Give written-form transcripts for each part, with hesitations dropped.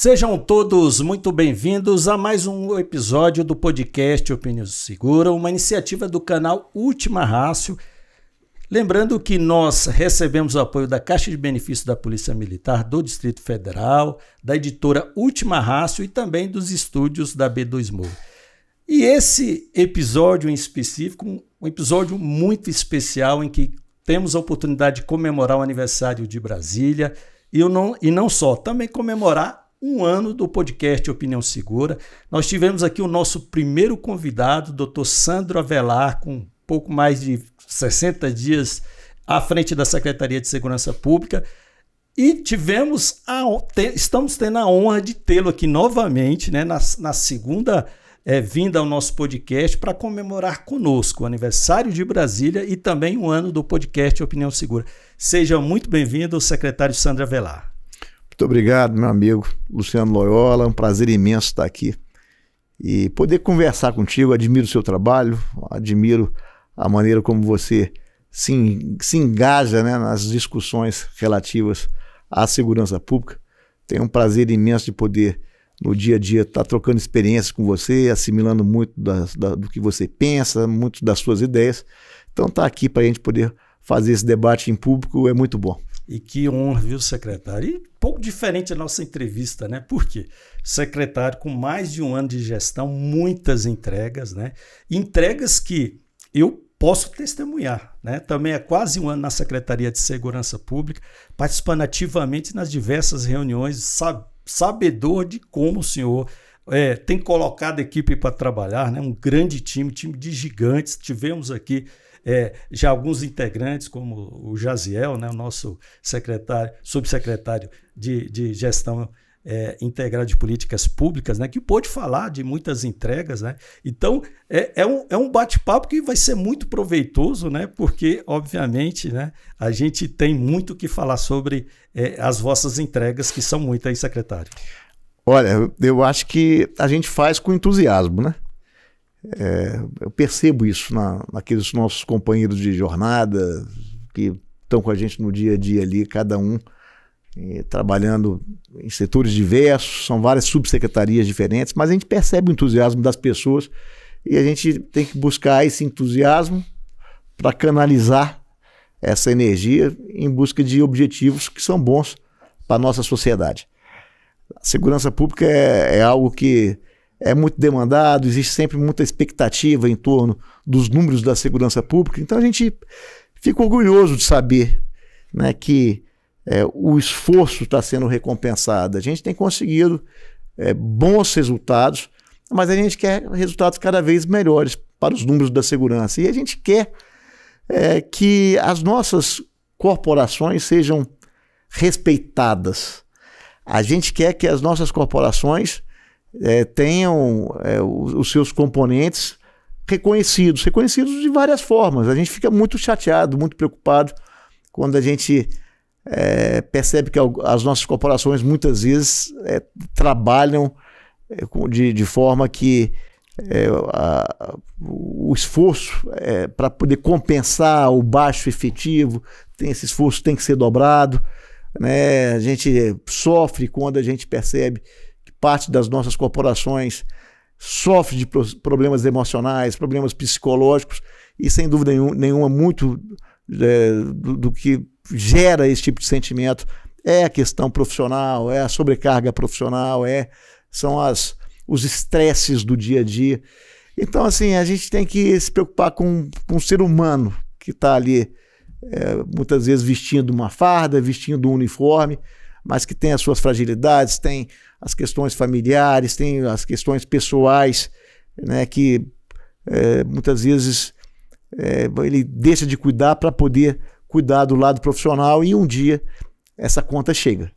Sejam todos muito bem-vindos a mais um episódio do podcast Opinião Segura, uma iniciativa do canal Última Rácio. Lembrando que nós recebemos o apoio da Caixa de Benefícios da Polícia Militar do Distrito Federal, da editora Última Rácio e também dos estúdios da B2Mo. E esse episódio em específico, um episódio muito especial em que temos a oportunidade de comemorar o aniversário de Brasília e não só, também comemorar um ano do podcast Opinião Segura. Nós tivemos aqui o nosso primeiro convidado, Dr. Sandro Avelar, com pouco mais de 60 dias à frente da Secretaria de Segurança Pública, e estamos tendo a honra de tê-lo aqui novamente, né, na segunda vinda ao nosso podcast para comemorar conosco o aniversário de Brasília e também o ano do podcast Opinião Segura. Seja muito bem-vindo, secretário Sandro Avelar. Muito obrigado, meu amigo Luciano Loyola, um prazer imenso estar aqui e poder conversar contigo. Admiro o seu trabalho, admiro a maneira como você se engaja, né, nas discussões relativas à segurança pública. Tenho um prazer imenso de poder, no dia a dia, estar trocando experiências com você, assimilando muito do que você pensa, muito das suas ideias. Então, estar aqui para a gente poder fazer esse debate em público é muito bom. E que honra, viu, secretário? E pouco diferente da nossa entrevista, né? Por quê? Secretário com mais de um ano de gestão, muitas entregas, né? Entregas que eu posso testemunhar, né? Também há quase um ano na Secretaria de Segurança Pública, participando ativamente nas diversas reuniões, sabedor de como o senhor tem colocado a equipe para trabalhar, né? Um grande time de gigantes. Tivemos aqui já alguns integrantes, como o Jaziel, né, o nosso subsecretário de Gestão Integrada de Políticas Públicas, né, que pôde falar de muitas entregas, né? Então, é um bate-papo que vai ser muito proveitoso, né, porque, obviamente, né, a gente tem muito o que falar sobre as vossas entregas, que são muitas, secretário. Olha, eu acho que a gente faz com entusiasmo, né? Eu percebo isso naqueles nossos companheiros de jornada que estão com a gente no dia a dia ali, cada um trabalhando em setores diversos, são várias subsecretarias diferentes, mas a gente percebe o entusiasmo das pessoas e a gente tem que buscar esse entusiasmo para canalizar essa energia em busca de objetivos que são bons para a nossa sociedade. A segurança pública é algo que é muito demandado, existe sempre muita expectativa em torno dos números da segurança pública, então a gente fica orgulhoso de saber, né, que o esforço está sendo recompensado. A gente tem conseguido bons resultados, mas a gente quer resultados cada vez melhores para os números da segurança, e a gente quer que as nossas corporações sejam respeitadas. A gente quer que as nossas corporações tenham os seus componentes reconhecidos de várias formas. A gente fica muito chateado, muito preocupado quando a gente percebe que as nossas corporações muitas vezes trabalham de forma que o esforço para poder compensar o baixo efetivo, esse esforço tem que ser dobrado, né? A gente sofre quando a gente percebe parte das nossas corporações sofre de problemas emocionais, problemas psicológicos, e sem dúvida nenhuma muito do que gera esse tipo de sentimento é a questão profissional, é a sobrecarga profissional, são os estresses do dia a dia. Então, assim, a gente tem que se preocupar com o ser humano que está ali muitas vezes vestindo uma farda, vestindo um uniforme, mas que tem as suas fragilidades, tem as questões familiares, tem as questões pessoais, né, que muitas vezes ele deixa de cuidar para poder cuidar do lado profissional, e um dia essa conta chega.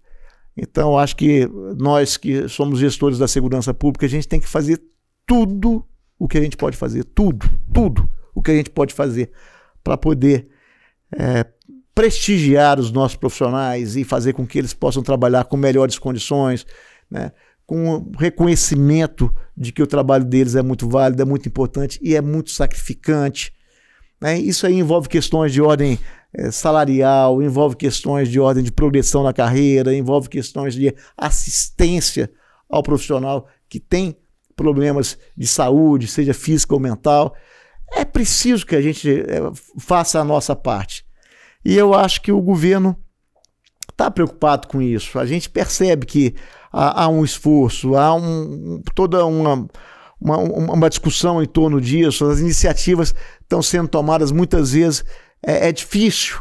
Então, acho que nós que somos gestores da segurança pública, a gente tem que fazer tudo o que a gente pode fazer, tudo o que a gente pode fazer para poder prestigiar os nossos profissionais e fazer com que eles possam trabalhar com melhores condições, né, com reconhecimento de que o trabalho deles é muito válido, é muito importante e é muito sacrificante, né? Isso aí envolve questões de ordem salarial, envolve questões de ordem de progressão na carreira, envolve questões de assistência ao profissional que tem problemas de saúde, seja física ou mental. É preciso que a gente faça a nossa parte. E eu acho que o governo está preocupado com isso. A gente percebe que há um esforço, há toda uma discussão em torno disso, as iniciativas estão sendo tomadas muitas vezes, é difícil,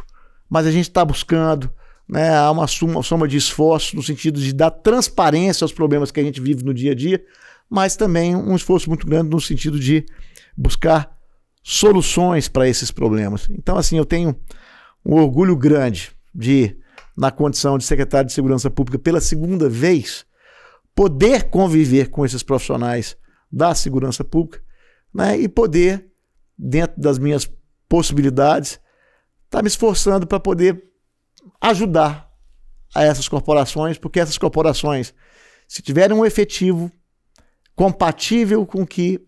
mas a gente está buscando, né, há uma soma de esforços no sentido de dar transparência aos problemas que a gente vive no dia a dia, mas também um esforço muito grande no sentido de buscar soluções para esses problemas. Então, assim, eu tenho um orgulho grande de, na condição de secretário de Segurança Pública pela segunda vez, poder conviver com esses profissionais da segurança pública, né, e poder, dentro das minhas possibilidades, estar me esforçando para poder ajudar a essas corporações, porque essas corporações, se tiverem um efetivo compatível com o que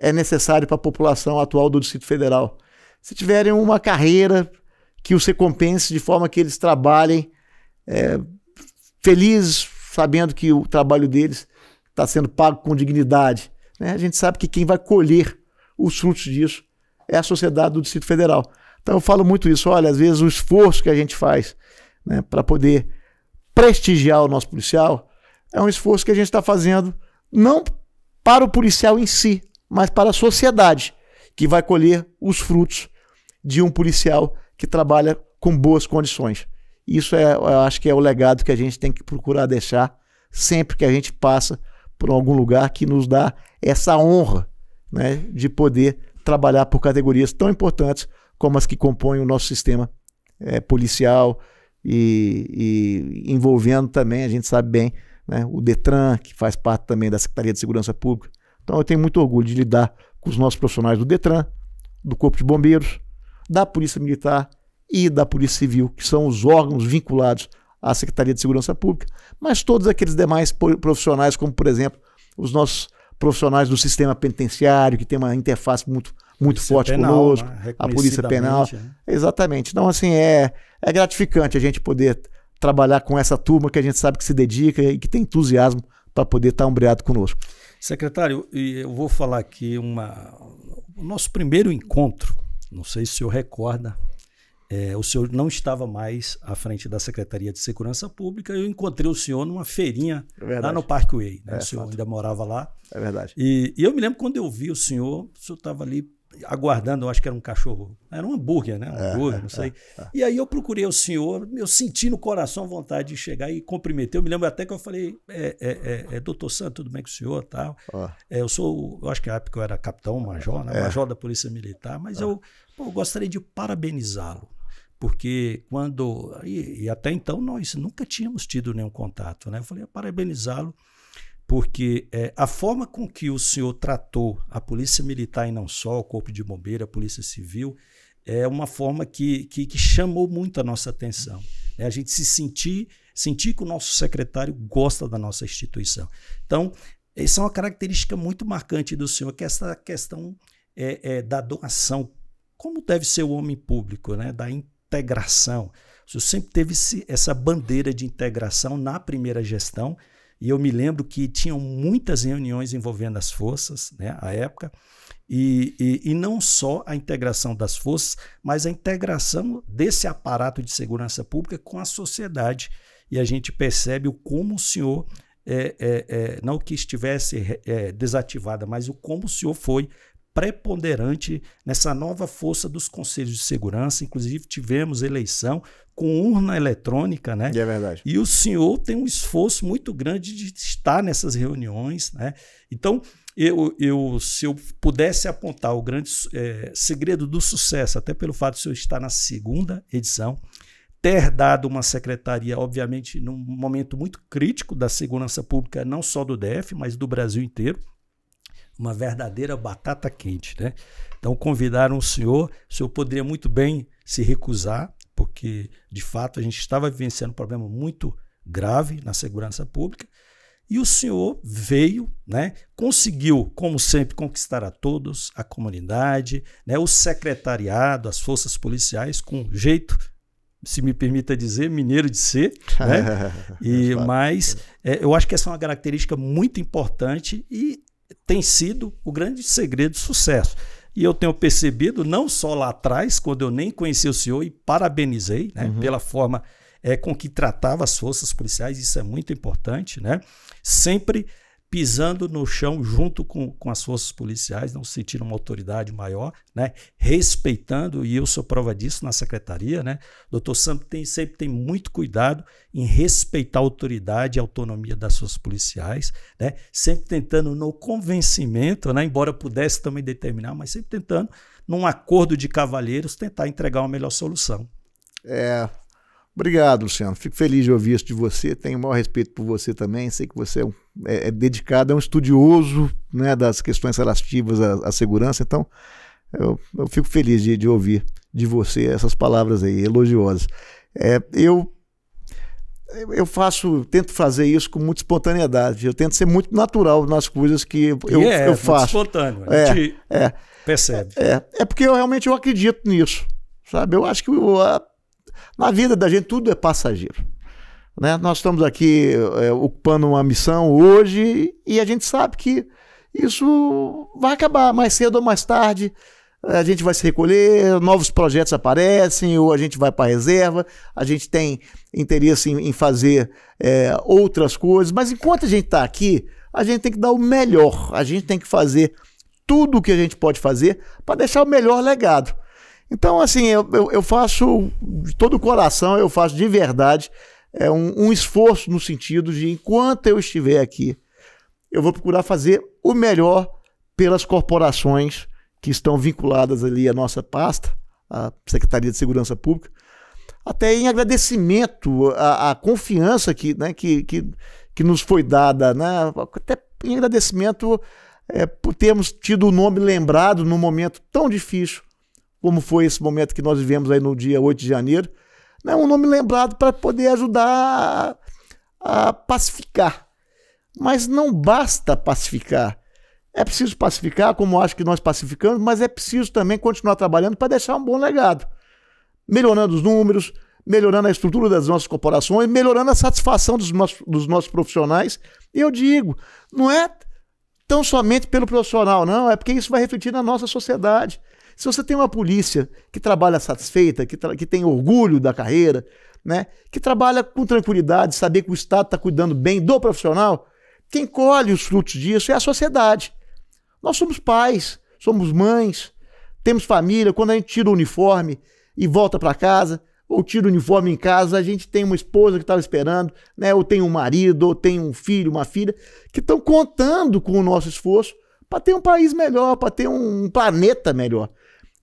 é necessário para a população atual do Distrito Federal, se tiverem uma carreira que os recompense de forma que eles trabalhem felizes, sabendo que o trabalho deles está sendo pago com dignidade, né? A gente sabe que quem vai colher os frutos disso é a sociedade do Distrito Federal. Então eu falo muito isso, olha, às vezes o esforço que a gente faz, né, para poder prestigiar o nosso policial é um esforço que a gente está fazendo não para o policial em si, mas para a sociedade, que vai colher os frutos de um policial que trabalha com boas condições. Isso eu acho que é o legado que a gente tem que procurar deixar sempre que a gente passa por algum lugar que nos dá essa honra, né, de poder trabalhar por categorias tão importantes como as que compõem o nosso sistema policial e envolvendo também, a gente sabe bem, né, o Detran, que faz parte também da Secretaria de Segurança Pública. Então eu tenho muito orgulho de lidar com os nossos profissionais do Detran, do Corpo de Bombeiros, da Polícia Militar e da Polícia Civil, que são os órgãos vinculados à Secretaria de Segurança Pública, mas todos aqueles demais profissionais, como por exemplo, os nossos profissionais do sistema penitenciário, que tem uma interface muito forte conosco, né? A Polícia Penal. Né? Exatamente. Então, assim, é gratificante a gente poder trabalhar com essa turma que a gente sabe que se dedica e que tem entusiasmo para poder estar ombreado conosco. Secretário, eu vou falar aqui o nosso primeiro encontro, não sei se o senhor recorda, o senhor não estava mais à frente da Secretaria de Segurança Pública, eu encontrei o senhor numa feirinha lá no Parkway, né? O senhor ainda morava lá. É verdade. E eu me lembro quando eu vi o senhor estava ali aguardando, eu acho que era um cachorro, era um hambúrguer, né? Um hambúrguer, não sei. E aí eu procurei o senhor, eu senti no coração vontade de chegar e cumprimentar. Eu me lembro até que eu falei, doutor Santos, tudo bem com o senhor? Tal. Eu acho que na época eu era capitão, major, né? Major da Polícia Militar, mas eu gostaria de parabenizá-lo. Porque e até então nós nunca tínhamos tido nenhum contato, né? Eu falei, parabenizá-lo, porque a forma com que o senhor tratou a Polícia Militar e não só, o Corpo de Bombeiro, a Polícia Civil, é uma forma que chamou muito a nossa atenção. Né? A gente sentir que o nosso secretário gosta da nossa instituição. Então, essa é uma característica muito marcante do senhor, que é essa questão da doação, como deve ser o homem público, né? Da integração. O senhor sempre teve essa bandeira de integração na primeira gestão, e eu me lembro que tinham muitas reuniões envolvendo as forças, né, à época, e não só a integração das forças, mas a integração desse aparato de segurança pública com a sociedade. E a gente percebe como o senhor, não que estivesse desativada, mas como o senhor foi preponderante nessa nova força dos conselhos de segurança. Inclusive tivemos eleição com urna eletrônica, né? É verdade. E o senhor tem um esforço muito grande de estar nessas reuniões, né? Então, se eu pudesse apontar o grande segredo do sucesso, até pelo fato de o senhor estar na segunda edição, ter dado uma secretaria, obviamente, num momento muito crítico da segurança pública, não só do DF, mas do Brasil inteiro, uma verdadeira batata quente, né? Então convidaram o senhor poderia muito bem se recusar, porque de fato a gente estava vivenciando um problema muito grave na segurança pública, e o senhor veio, né? Conseguiu, como sempre, conquistar a todos, a comunidade, né? O secretariado, as forças policiais, com jeito se me permita dizer, mineiro de ser, né? Mas eu acho que essa é uma característica muito importante e tem sido o grande segredo de sucesso. E eu tenho percebido, não só lá atrás, quando eu nem conheci o senhor e parabenizei, né, pela forma com que tratava as forças policiais, isso é muito importante, né? Sempre pisando no chão junto com as forças policiais, não sentindo uma autoridade maior, né? Respeitando, e eu sou prova disso na secretaria, né? O Dr. Sam sempre tem muito cuidado em respeitar a autoridade e a autonomia das forças policiais, né? Sempre tentando no convencimento, né? Embora pudesse também determinar, mas sempre tentando, num acordo de cavalheiros, tentar entregar uma melhor solução. Obrigado, Luciano. Fico feliz de ouvir isso de você. Tenho o maior respeito por você também. Sei que você é dedicado, é um estudioso, né, das questões relativas à segurança. Então, eu fico feliz de ouvir de você essas palavras aí, elogiosas. Eu tento fazer isso com muita espontaneidade. Eu tento ser muito natural nas coisas que eu faço. Muito espontâneo. A gente percebe. Porque eu realmente acredito nisso. Sabe? Eu acho que na vida da gente tudo é passageiro, né? Nós estamos aqui ocupando uma missão hoje e a gente sabe que isso vai acabar mais cedo ou mais tarde. A gente vai se recolher, novos projetos aparecem ou a gente vai para a reserva, a gente tem interesse em fazer outras coisas, mas enquanto a gente está aqui, a gente tem que dar o melhor, a gente tem que fazer tudo o que a gente pode fazer para deixar o melhor legado. Então, assim, eu faço de todo o coração, eu faço de verdade um esforço no sentido de, enquanto eu estiver aqui, eu vou procurar fazer o melhor pelas corporações que estão vinculadas ali à nossa pasta, a Secretaria de Segurança Pública, até em agradecimento à confiança que nos foi dada, né? Até em agradecimento por termos tido o nome lembrado num momento tão difícil como foi esse momento que nós vivemos aí no dia 8 de janeiro, né? Um nome lembrado para poder ajudar a pacificar. Mas não basta pacificar. É preciso pacificar, como acho que nós pacificamos, mas é preciso também continuar trabalhando para deixar um bom legado. Melhorando os números, melhorando a estrutura das nossas corporações, melhorando a satisfação dos nossos profissionais. E eu digo, não é tão somente pelo profissional, não, é porque isso vai refletir na nossa sociedade. Se você tem uma polícia que trabalha satisfeita, que tem orgulho da carreira, né, que trabalha com tranquilidade, saber que o Estado está cuidando bem do profissional, quem colhe os frutos disso é a sociedade. Nós somos pais, somos mães, temos família. Quando a gente tira o uniforme e volta para casa, ou tira o uniforme em casa, a gente tem uma esposa que estava esperando, né, ou tem um marido, ou tem um filho, uma filha, que estão contando com o nosso esforço para ter um país melhor, para ter um planeta melhor.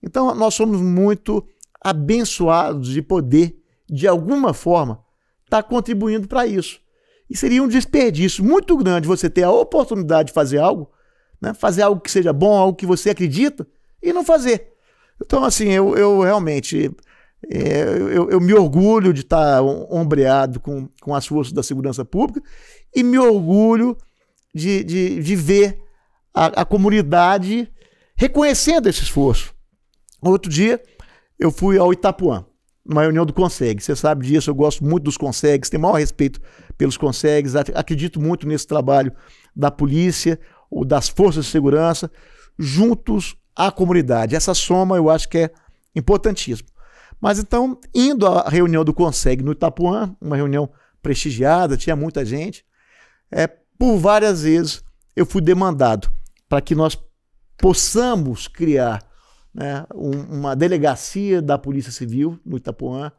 Então, nós somos muito abençoados de poder, de alguma forma, estar contribuindo para isso. E seria um desperdício muito grande você ter a oportunidade de fazer algo, né? Fazer algo que seja bom, algo que você acredita, e não fazer. Então, assim, eu realmente eu me orgulho de estar ombreado com as forças da segurança pública e me orgulho de ver a comunidade reconhecendo esse esforço. Outro dia, eu fui ao Itapuã, numa reunião do CONSEG. Você sabe disso, eu gosto muito dos CONSEGs, tenho o maior respeito pelos CONSEGs, acredito muito nesse trabalho da polícia, ou das forças de segurança, juntos à comunidade. Essa soma eu acho que é importantíssima. Mas então, indo à reunião do CONSEG no Itapuã, uma reunião prestigiada, tinha muita gente, por várias vezes eu fui demandado para que nós possamos criar, né, uma delegacia da Polícia Civil no Itapuã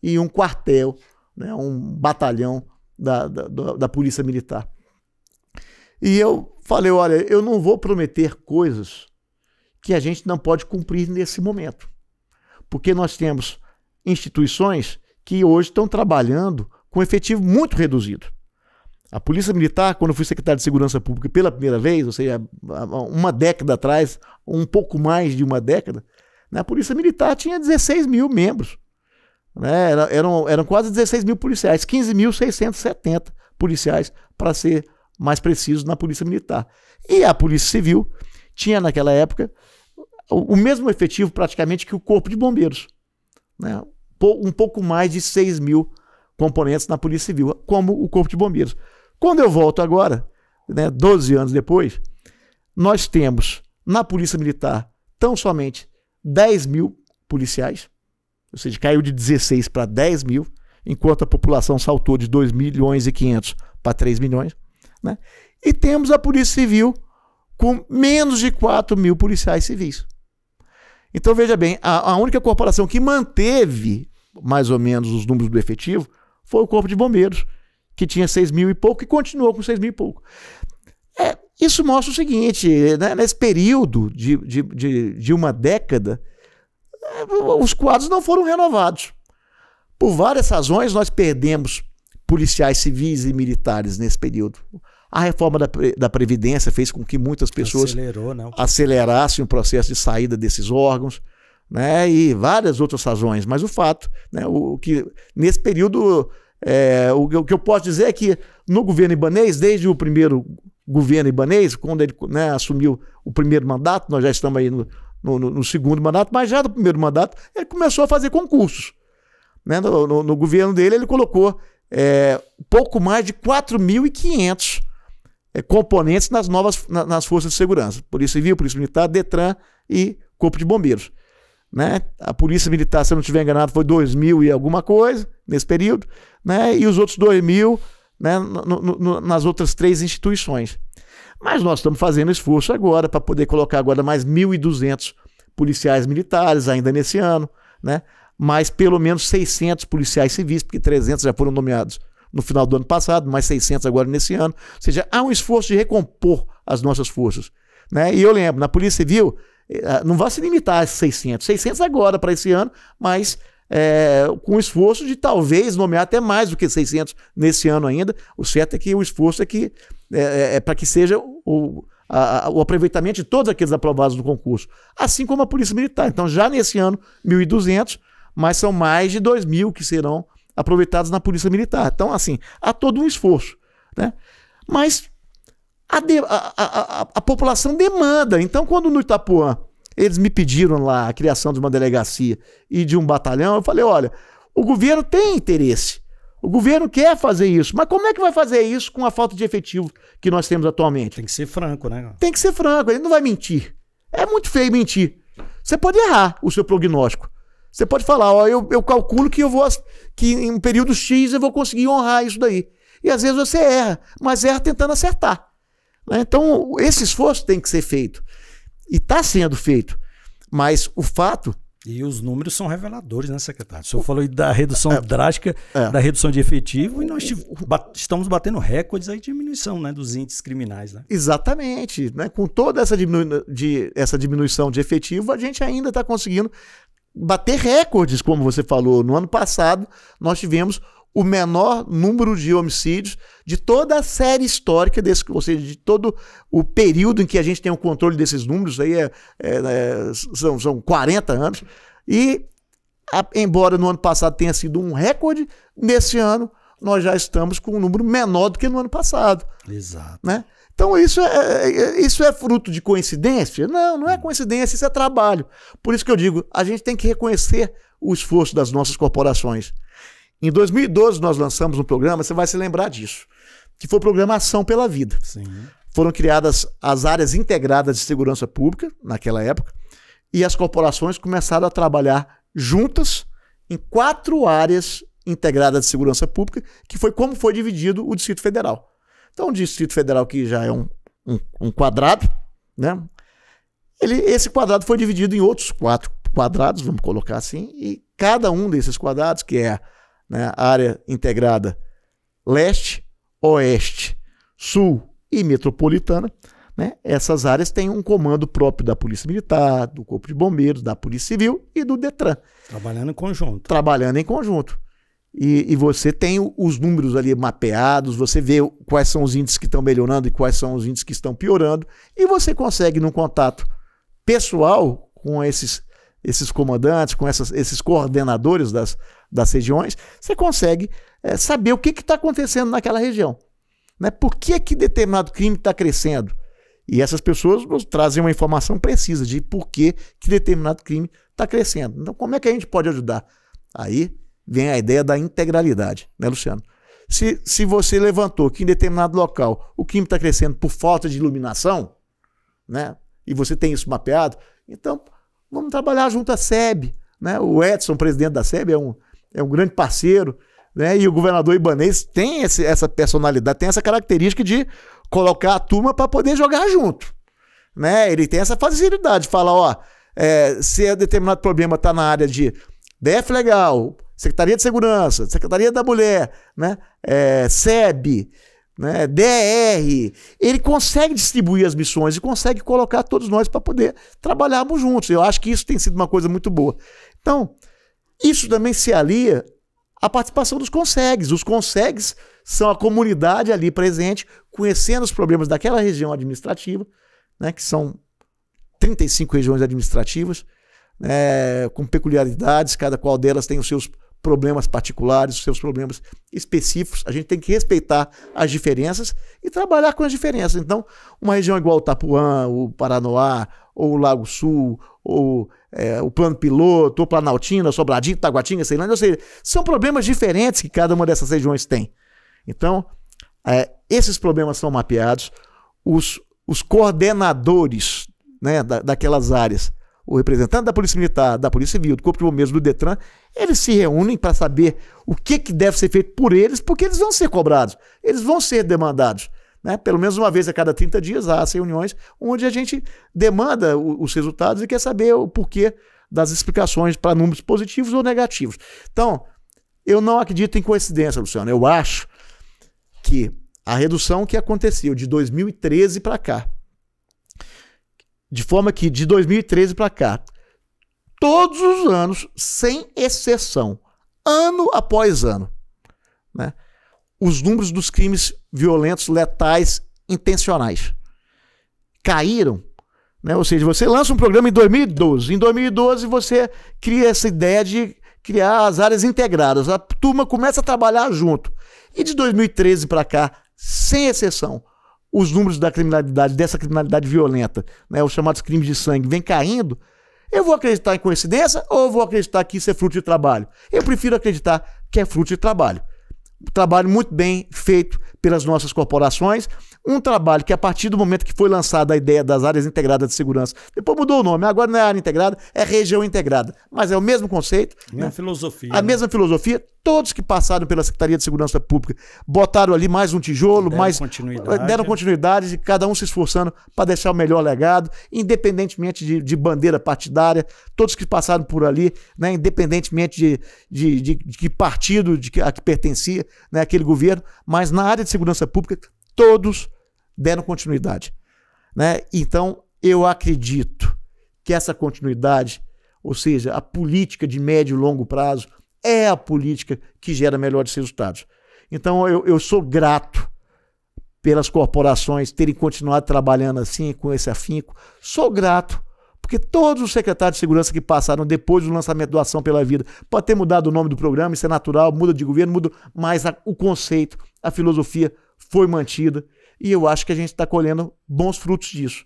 e um quartel, né, um batalhão da Polícia Militar. E eu falei, olha, eu não vou prometer coisas que a gente não pode cumprir nesse momento, porque nós temos instituições que hoje estão trabalhando com efetivo muito reduzido. A Polícia Militar, quando eu fui secretário de Segurança Pública pela primeira vez, ou seja, uma década atrás, um pouco mais de uma década, né, a Polícia Militar tinha 16 mil membros. Né, eram quase 16 mil policiais, 15.670 policiais, para ser mais preciso, na Polícia Militar. E a Polícia Civil tinha, naquela época, o mesmo efetivo praticamente que o Corpo de Bombeiros. Né, um pouco mais de 6 mil componentes na Polícia Civil, como o Corpo de Bombeiros. Quando eu volto agora, né, 12 anos depois, nós temos na Polícia Militar tão somente 10 mil policiais, ou seja, caiu de 16 para 10 mil, enquanto a população saltou de 2,5 milhões para 3 milhões. Né? E temos a Polícia Civil com menos de 4 mil policiais civis. Então, veja bem, a única corporação que manteve mais ou menos os números do efetivo foi o Corpo de Bombeiros, que tinha 6 mil e pouco e continuou com 6 mil e pouco. Isso mostra o seguinte, né? Nesse período de uma década, os quadros não foram renovados. Por várias razões, nós perdemos policiais civis e militares nesse período. A reforma da Previdência fez com que muitas pessoas acelerassem o processo de saída desses órgãos, né, e várias outras razões. Mas o fato, né, que nesse período, o que eu posso dizer é que no governo ibanês, desde o primeiro governo ibanês, quando ele, né, assumiu o primeiro mandato, nós já estamos aí no segundo mandato, mas já do primeiro mandato ele começou a fazer concursos. Né, no governo dele ele colocou pouco mais de 4.500 componentes nas forças de segurança. Polícia Civil, Polícia Militar, Detran e Corpo de Bombeiros. Né? A Polícia Militar, se eu não estiver enganado, foi 2.000 e alguma coisa nesse período, né? E os outros 2.000, né, nas outras 3 instituições. Mas nós estamos fazendo esforço agora para poder colocar agora mais 1.200 policiais militares ainda nesse ano, né? Mais pelo menos 600 policiais civis, porque 300 já foram nomeados no final do ano passado, mais 600 agora nesse ano. Ou seja, há um esforço de recompor as nossas forças. Né? E eu lembro, na Polícia Civil, não vai se limitar a 600. 600 agora para esse ano, mas com o esforço de talvez nomear até mais do que 600 nesse ano ainda. O certo é que o esforço é para que seja o aproveitamento de todos aqueles aprovados no concurso. Assim como a Polícia Militar. Então, já nesse ano, 1.200, mas são mais de 2.000 que serão aproveitados na Polícia Militar. Então, assim, há todo um esforço. Né? Mas a população demanda. Então, quando no Itapuã eles me pediram lá a criação de uma delegacia e de um batalhão, eu falei, olha, o governo tem interesse, o governo quer fazer isso, mas como é que vai fazer isso com a falta de efetivo que nós temos atualmente? Tem que ser franco, né? Tem que ser franco, ele não vai mentir. É muito feio mentir. Você pode errar o seu prognóstico. Você pode falar, ó, eu calculo que em um período X eu vou conseguir honrar isso daí. E às vezes você erra, mas erra tentando acertar. Né? Então, esse esforço tem que ser feito. E está sendo feito. Mas o fato... E os números são reveladores, né, secretário? O senhor falou da redução drástica, da redução de efetivo, e nós estamos batendo recordes aí de diminuição, né, dos índices criminais. Né? Exatamente. Né? Com toda essa diminuição de efetivo, a gente ainda está conseguindo bater recordes, como você falou. No ano passado, nós tivemos o menor número de homicídios de toda a série histórica, ou seja, de todo o período em que a gente tem o controle desses números, aí são 40 anos, e embora no ano passado tenha sido um recorde, nesse ano nós já estamos com um número menor do que no ano passado. Exato. Né? Então isso é fruto de coincidência? Não, não é coincidência, isso é trabalho. Por isso que eu digo, a gente tem que reconhecer o esforço das nossas corporações. Em 2012 nós lançamos um programa, você vai se lembrar disso, que foi o programa Ação pela Vida. Sim. Foram criadas as áreas integradas de segurança pública, naquela época, e as corporações começaram a trabalhar juntas em 4 áreas integradas de segurança pública, que foi como foi dividido o Distrito Federal. Então, o Distrito Federal, que já é um quadrado, né? Esse quadrado foi dividido em outros 4 quadrados, vamos colocar assim, e cada um desses quadrados, que é, né, a área integrada leste, oeste, sul e metropolitana, né, essas áreas têm um comando próprio da Polícia Militar, do Corpo de Bombeiros, da Polícia Civil e do Detran. Trabalhando em conjunto. Trabalhando em conjunto. E você tem os números ali mapeados, você vê quais são os índices que estão melhorando e quais são os índices que estão piorando, e você consegue, num contato pessoal com esses comandantes, com esses coordenadores das regiões, você consegue saber o que está acontecendo naquela região. Né? Por que determinado crime está crescendo? E essas pessoas nos trazem uma informação precisa de por que determinado crime está crescendo. Então, como é que a gente pode ajudar? Aí vem a ideia da integralidade, né, Luciano? Se você levantou que em determinado local o crime está crescendo por falta de iluminação, né, e você tem isso mapeado, então vamos trabalhar junto à SEB, né? O Edson, presidente da SEB, é um grande parceiro, né? E o governador Ibanez tem essa personalidade, tem essa característica de colocar a turma para poder jogar junto, né? Ele tem essa facilidade de falar, ó, se determinado problema está na área de DF Legal, Secretaria de Segurança, Secretaria da Mulher, né? SEB, né? DR, ele consegue distribuir as missões e consegue colocar todos nós para poder trabalharmos juntos. Eu acho que isso tem sido uma coisa muito boa. Então, isso também se alia à participação dos consegues. Os consegues são a comunidade ali presente, conhecendo os problemas daquela região administrativa, né? Que são 35 regiões administrativas, com peculiaridades, cada qual delas tem os seus problemas particulares, os seus problemas específicos. A gente tem que respeitar as diferenças e trabalhar com as diferenças. Então, uma região igual o Tapuã, o Paranoá, ou o Lago Sul, ou o Plano Piloto, ou Planaltina, Sobradinho, Taguatinga, Ceilândia, ou seja, são problemas diferentes que cada uma dessas regiões tem. Então, esses problemas são mapeados, os coordenadores, né, daquelas áreas, o representante da Polícia Militar, da Polícia Civil, do Corpo de Bombeiros, do Detran, eles se reúnem para saber o que deve ser feito por eles, porque eles vão ser cobrados, eles vão ser demandados, né? Pelo menos uma vez a cada 30 dias há as reuniões onde a gente demanda os resultados e quer saber o porquê das explicações para números positivos ou negativos. Então, eu não acredito em coincidência, Luciano. Eu acho que a redução que aconteceu de 2013 para cá, de forma que de 2013 para cá, todos os anos, sem exceção, ano após ano, né, os números dos crimes violentos, letais, intencionais caíram, né? Ou seja, você lança um programa em 2012. Em 2012 você cria essa ideia de criar as áreas integradas. A turma começa a trabalhar junto. E de 2013 para cá, sem exceção, os números da criminalidade, dessa criminalidade violenta, né, os chamados crimes de sangue, vem caindo. Eu vou acreditar em coincidência ou vou acreditar que isso é fruto de trabalho? Eu prefiro acreditar que é fruto de trabalho. Um trabalho muito bem feito pelas nossas corporações, um trabalho que a partir do momento que foi lançada a ideia das áreas integradas de segurança, depois mudou o nome, agora não é área integrada, é região integrada, mas é o mesmo conceito. A mesma filosofia. A mesma filosofia, todos que passaram pela Secretaria de Segurança Pública botaram ali mais um tijolo, deram continuidade, e cada um se esforçando para deixar o melhor legado, independentemente de bandeira partidária, todos que passaram por ali, né, independentemente de que partido a que pertencia, né, aquele governo, mas na área de segurança pública, todos deram continuidade, né? Então, eu acredito que essa continuidade, ou seja, a política de médio e longo prazo, é a política que gera melhores resultados. Então, eu sou grato pelas corporações terem continuado trabalhando assim, com esse afinco. Sou grato, porque todos os secretários de segurança que passaram depois do lançamento do Ação pela Vida, pode ter mudado o nome do programa, isso é natural, muda de governo, muda, mas o conceito, a filosofia foi mantida, e eu acho que a gente está colhendo bons frutos disso.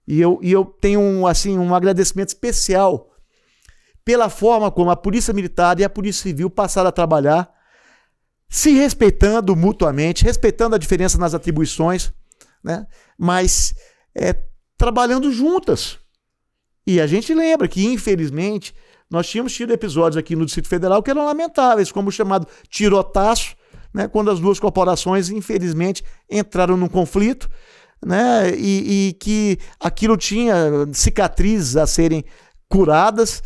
E eu tenho um agradecimento especial pela forma como a Polícia Militar e a Polícia Civil passaram a trabalhar, se respeitando mutuamente, respeitando a diferença nas atribuições, né? Mas trabalhando juntas. E a gente lembra que, infelizmente, nós tínhamos tido episódios aqui no Distrito Federal que eram lamentáveis, como o chamado tirotaço, né, quando as duas corporações, infelizmente, entraram num conflito, né, e que aquilo tinha cicatrizes a serem curadas,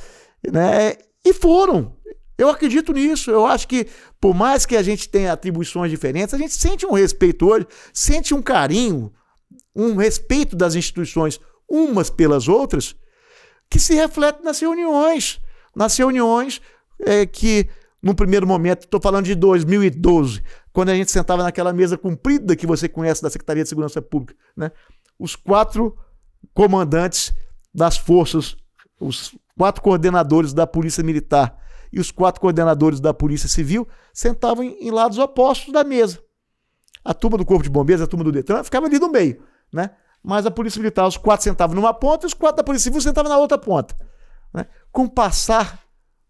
né, e foram. Eu acredito nisso. Eu acho que, por mais que a gente tenha atribuições diferentes, a gente sente um respeito hoje, sente um carinho, um respeito das instituições umas pelas outras, que se reflete nas reuniões. Nas reuniões que, num primeiro momento, estou falando de 2012, quando a gente sentava naquela mesa comprida que você conhece da Secretaria de Segurança Pública, né? Os 4 comandantes das forças, os 4 coordenadores da Polícia Militar e os 4 coordenadores da Polícia Civil sentavam em lados opostos da mesa. A turma do Corpo de Bombeiros, a turma do Detran, ficava ali no meio, né? Mas a Polícia Militar, os 4 sentavam numa ponta e os 4 da Polícia Civil sentavam na outra ponta, né? Com o passar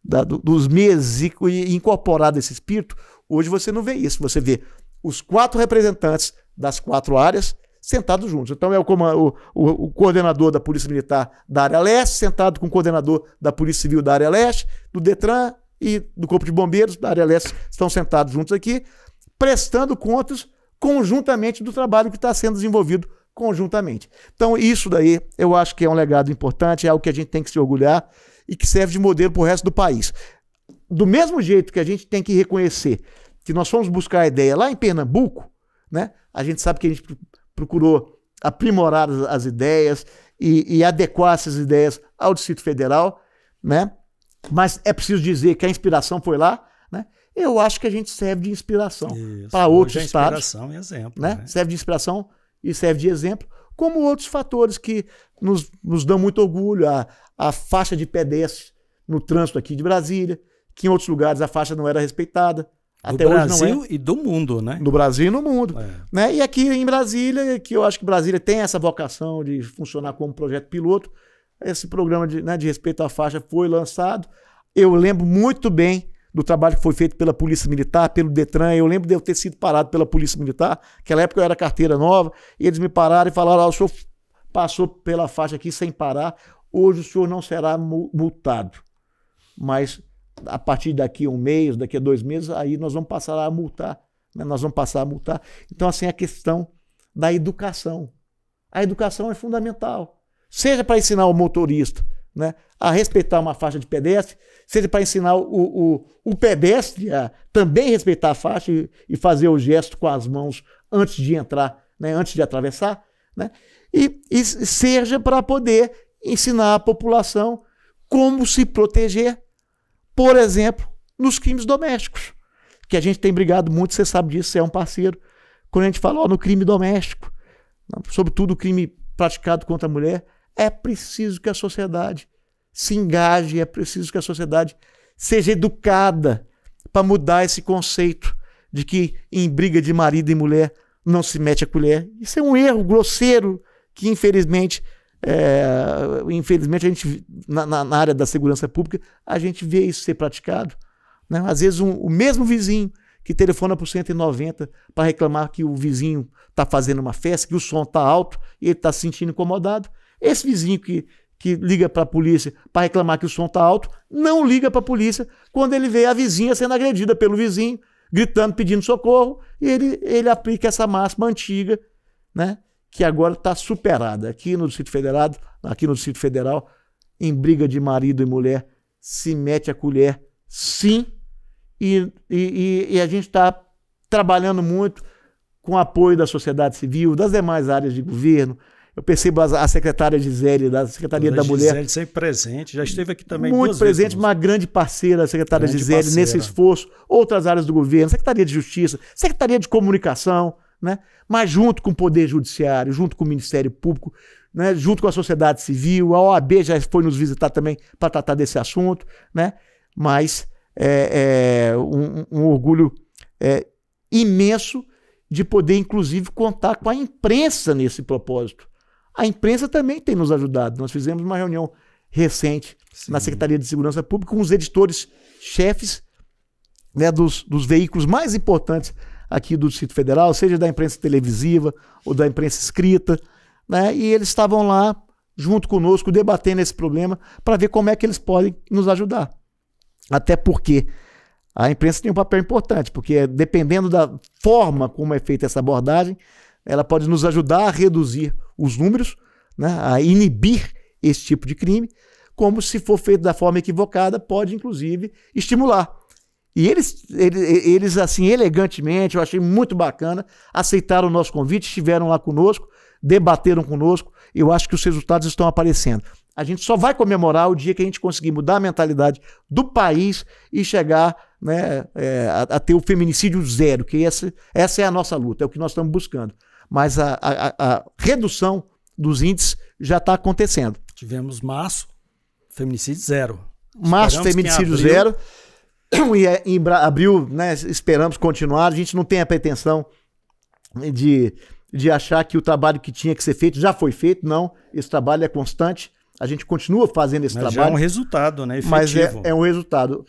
dos meses e incorporado esse espírito, hoje você não vê isso. Você vê os 4 representantes das 4 áreas sentados juntos. Então é o coordenador da Polícia Militar da área leste, sentado com o coordenador da Polícia Civil da área leste, do Detran e do Corpo de Bombeiros da área leste, estão sentados juntos aqui, prestando contas conjuntamente do trabalho que está sendo desenvolvido conjuntamente. Então isso daí eu acho que é um legado importante, é algo que a gente tem que se orgulhar e que serve de modelo para o resto do país. Do mesmo jeito que a gente tem que reconhecer que nós fomos buscar a ideia lá em Pernambuco, né? A gente sabe que a gente procurou aprimorar as ideias e adequar essas ideias ao Distrito Federal, né? Mas é preciso dizer que a inspiração foi lá, né? Eu acho que a gente serve de inspiração para outros estados. Inspiração e exemplo, né? Serve de inspiração e serve de exemplo, como outros fatores que nos dão muito orgulho. A faixa de pedestre no trânsito aqui de Brasília, que em outros lugares a faixa não era respeitada. Até hoje não é. Do Brasil e do mundo, né? Do Brasil e no mundo. Né? E aqui em Brasília, que eu acho que Brasília tem essa vocação de funcionar como projeto piloto, esse programa de respeito à faixa foi lançado. Eu lembro muito bem do trabalho que foi feito pela Polícia Militar, pelo Detran. Eu lembro de eu ter sido parado pela Polícia Militar. Naquela época eu era carteira nova, e eles me pararam e falaram: o senhor passou pela faixa aqui sem parar, hoje o senhor não será multado. Mas a partir daqui a um mês, daqui a 2 meses, aí nós vamos passar a multar. Né? Nós vamos passar a multar. Então, assim, a questão da educação. A educação é fundamental. Seja para ensinar o motorista, né, a respeitar uma faixa de pedestre, seja para ensinar o pedestre a também respeitar a faixa e fazer o gesto com as mãos antes de entrar, né, antes de atravessar, né, e seja para poder ensinar a população como se proteger, por exemplo, nos crimes domésticos, que a gente tem brigado muito, você sabe disso, você é um parceiro, quando a gente fala no crime doméstico, sobretudo o crime praticado contra a mulher, é preciso que a sociedade se engaje, é preciso que a sociedade seja educada para mudar esse conceito de que em briga de marido e mulher não se mete a colher. Isso é um erro grosseiro que, infelizmente, a gente, na área da segurança pública, a gente vê isso ser praticado. Né? Às vezes o mesmo vizinho que telefona para o 190 para reclamar que o vizinho está fazendo uma festa, que o som está alto e ele está se sentindo incomodado. Esse vizinho que liga para a polícia para reclamar que o som está alto, não liga para a polícia quando ele vê a vizinha sendo agredida pelo vizinho, gritando, pedindo socorro, e ele aplica essa máxima antiga, né, que agora está superada. Aqui no Distrito Federal, em briga de marido e mulher, se mete a colher, sim, e a gente está trabalhando muito com o apoio da sociedade civil, das demais áreas de governo. Eu percebo a secretária Gisele, da Secretaria da Mulher. Gisele sempre presente, já esteve aqui também muito presente, uma grande parceira, a secretária Gisele, nesse esforço. Outras áreas do governo, Secretaria de Justiça, Secretaria de Comunicação, né? Mas junto com o Poder Judiciário, junto com o Ministério Público, né? Junto com a sociedade civil, a OAB já foi nos visitar também para tratar desse assunto, né? Mas um orgulho imenso de poder, inclusive, contar com a imprensa nesse propósito. A imprensa também tem nos ajudado. Nós fizemos uma reunião recente na Secretaria de Segurança Pública com os editores-chefes, né, dos veículos mais importantes aqui do Distrito Federal, seja da imprensa televisiva ou da imprensa escrita, né, e eles estavam lá junto conosco debatendo esse problema para ver como é que eles podem nos ajudar. Até porque a imprensa tem um papel importante, porque dependendo da forma como é feita essa abordagem, ela pode nos ajudar a reduzir os números, né, a inibir esse tipo de crime, como se for feito da forma equivocada, pode inclusive estimular. E eles assim, elegantemente, eu achei muito bacana, aceitaram o nosso convite, estiveram lá conosco, debateram conosco, eu acho que os resultados estão aparecendo. A gente só vai comemorar o dia que a gente conseguir mudar a mentalidade do país e chegar, né, a ter o feminicídio zero, que essa é a nossa luta, é o que nós estamos buscando. Mas a redução dos índices já está acontecendo. Tivemos março, feminicídio zero. Março, feminicídio zero. E em abril, né, esperamos continuar. A gente não tem a pretensão de achar que o trabalho que tinha que ser feito já foi feito, não. Esse trabalho é constante. A gente continua fazendo esse trabalho. Já é um resultado, né? Efetivo. Mas é um resultado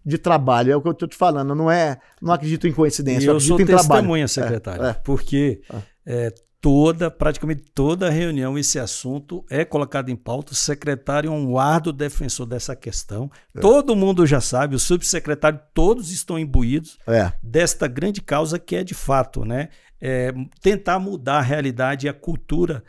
de trabalho. É o que eu estou te falando. Não acredito em coincidência. Eu acredito em trabalho. Eu sou testemunha, secretário, porque praticamente toda reunião esse assunto é colocado em pauta. O secretário é um árduo defensor dessa questão. Todo mundo já sabe, o subsecretário, todos estão imbuídos desta grande causa que é de fato, né? Tentar mudar a realidade e a cultura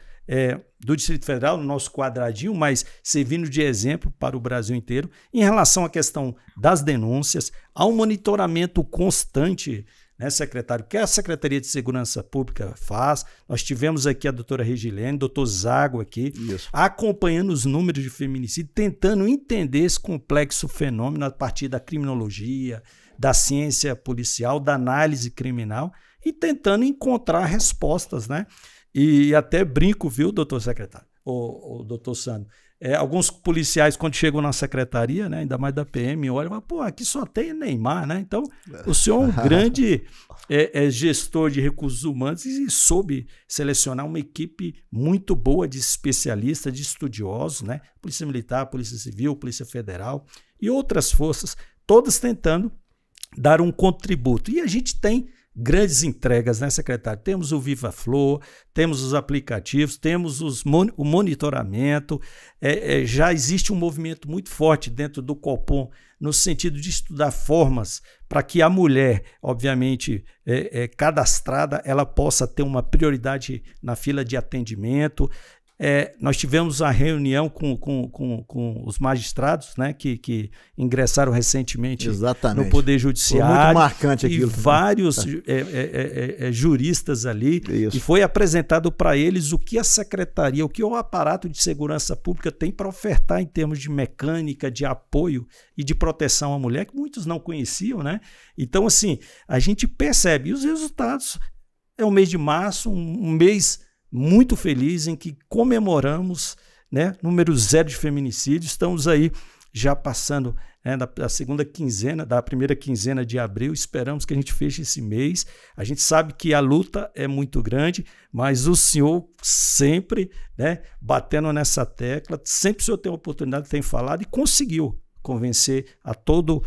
do Distrito Federal, no nosso quadradinho, mas servindo de exemplo para o Brasil inteiro, em relação à questão das denúncias, ao monitoramento constante, né, secretário, que a Secretaria de Segurança Pública faz. Nós tivemos aqui a doutora Regilene, doutor Zago aqui, acompanhando os números de feminicídio, tentando entender esse complexo fenômeno a partir da criminologia, da ciência policial, da análise criminal e tentando encontrar respostas, né? E até brinco, viu, doutor secretário, o doutor Sandro? Alguns policiais, quando chegam na secretaria, né, ainda mais da PM, olham e falam, pô, aqui só tem Neymar, né? Então, o senhor é um grande gestor de recursos humanos e soube selecionar uma equipe muito boa de especialistas, de estudiosos, né? Polícia Militar, Polícia Civil, Polícia Federal e outras forças, todas tentando dar um contributo. E a gente tem grandes entregas, né, secretário? Temos o Viva Flor, temos os aplicativos, temos o monitoramento, já existe um movimento muito forte dentro do Copom no sentido de estudar formas para que a mulher, obviamente, cadastrada, ela possa ter uma prioridade na fila de atendimento. Nós tivemos a reunião com os magistrados, né, que ingressaram recentemente no Poder Judiciário. Foi muito marcante aquilo. E vários juristas ali. Isso. E foi apresentado para eles o que a secretaria, o que o aparato de segurança pública tem para ofertar em termos de mecânica, de apoio e de proteção à mulher, que muitos não conheciam, né? Então, assim, a gente percebe. E os resultados, é o mês de março, um mês muito feliz em que comemoramos, né, número 0 de feminicídio. Estamos aí já passando, né, da segunda quinzena, da primeira quinzena de abril. Esperamos que a gente feche esse mês. A gente sabe que a luta é muito grande, mas o senhor sempre, né, batendo nessa tecla, sempre o senhor tem a oportunidade, tem falado e conseguiu convencer a todo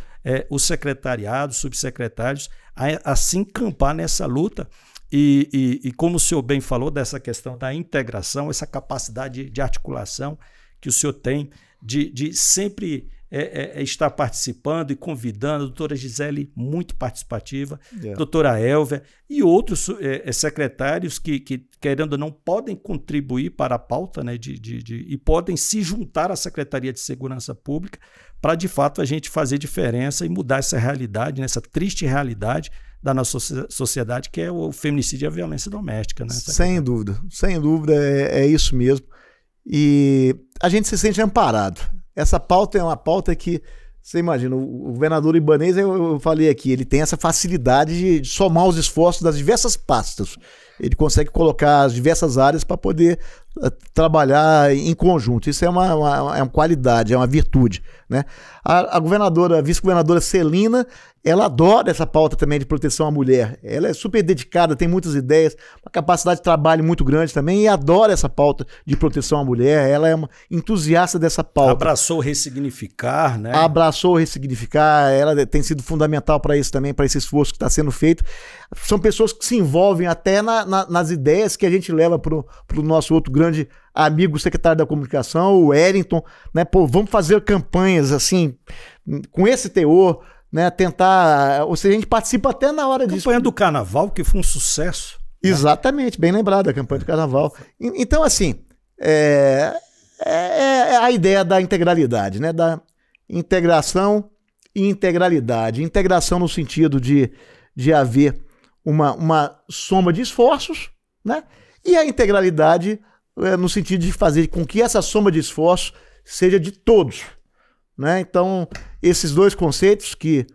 o secretariado, subsecretários a se encampar nessa luta. E como o senhor bem falou dessa questão da integração, essa capacidade de articulação que o senhor tem de sempre estar participando e convidando, a doutora Gisele, muito participativa, doutora Elvia e outros secretários que, querendo ou não, podem contribuir para a pauta, né, e podem se juntar à Secretaria de Segurança Pública para, de fato, a gente fazer diferença e mudar essa realidade, né, essa triste realidade da nossa sociedade, que é o feminicídio e a violência doméstica, né? Sem dúvida, é isso mesmo. E a gente se sente amparado. Essa pauta é uma pauta que, você imagina, o governador Ibanez, eu falei aqui, ele tem essa facilidade de somar os esforços das diversas pastas. Ele consegue colocar as diversas áreas para poder trabalhar em conjunto. Isso é uma qualidade, é uma virtude, né? A governadora, a vice-governadora Celina, ela adora essa pauta também de proteção à mulher. Ela é super dedicada, tem muitas ideias, uma capacidade de trabalho muito grande também e adora essa pauta de proteção à mulher. Ela é uma entusiasta dessa pauta. Abraçou ressignificar, né? Abraçou ressignificar. Ela tem sido fundamental para isso também, para esse esforço que está sendo feito. São pessoas que se envolvem até nas ideias que a gente leva para o nosso outro grande amigo, secretário da Comunicação, o Wellington, né? Pô, vamos fazer campanhas assim, com esse teor, né? Tentar, ou seja, a gente participa até na hora disso. Campanha do Carnaval, que foi um sucesso. Exatamente, bem lembrado, a campanha do Carnaval. Então, assim, é a ideia da integralidade, né? Da integração e integralidade. Integração no sentido de haver uma soma de esforços, né? E a integralidade no sentido de fazer com que essa soma de esforços seja de todos, né? Então, esses dois conceitos que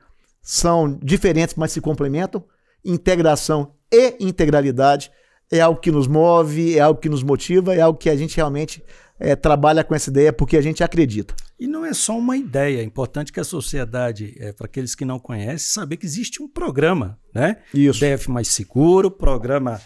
são diferentes, mas se complementam, integração e integralidade, é algo que nos move, é algo que nos motiva, é algo que a gente realmente trabalha com essa ideia porque a gente acredita. E não é só uma ideia, é importante que a sociedade, para aqueles que não conhecem, saber que existe um programa, né? Isso. DF Mais Seguro, programa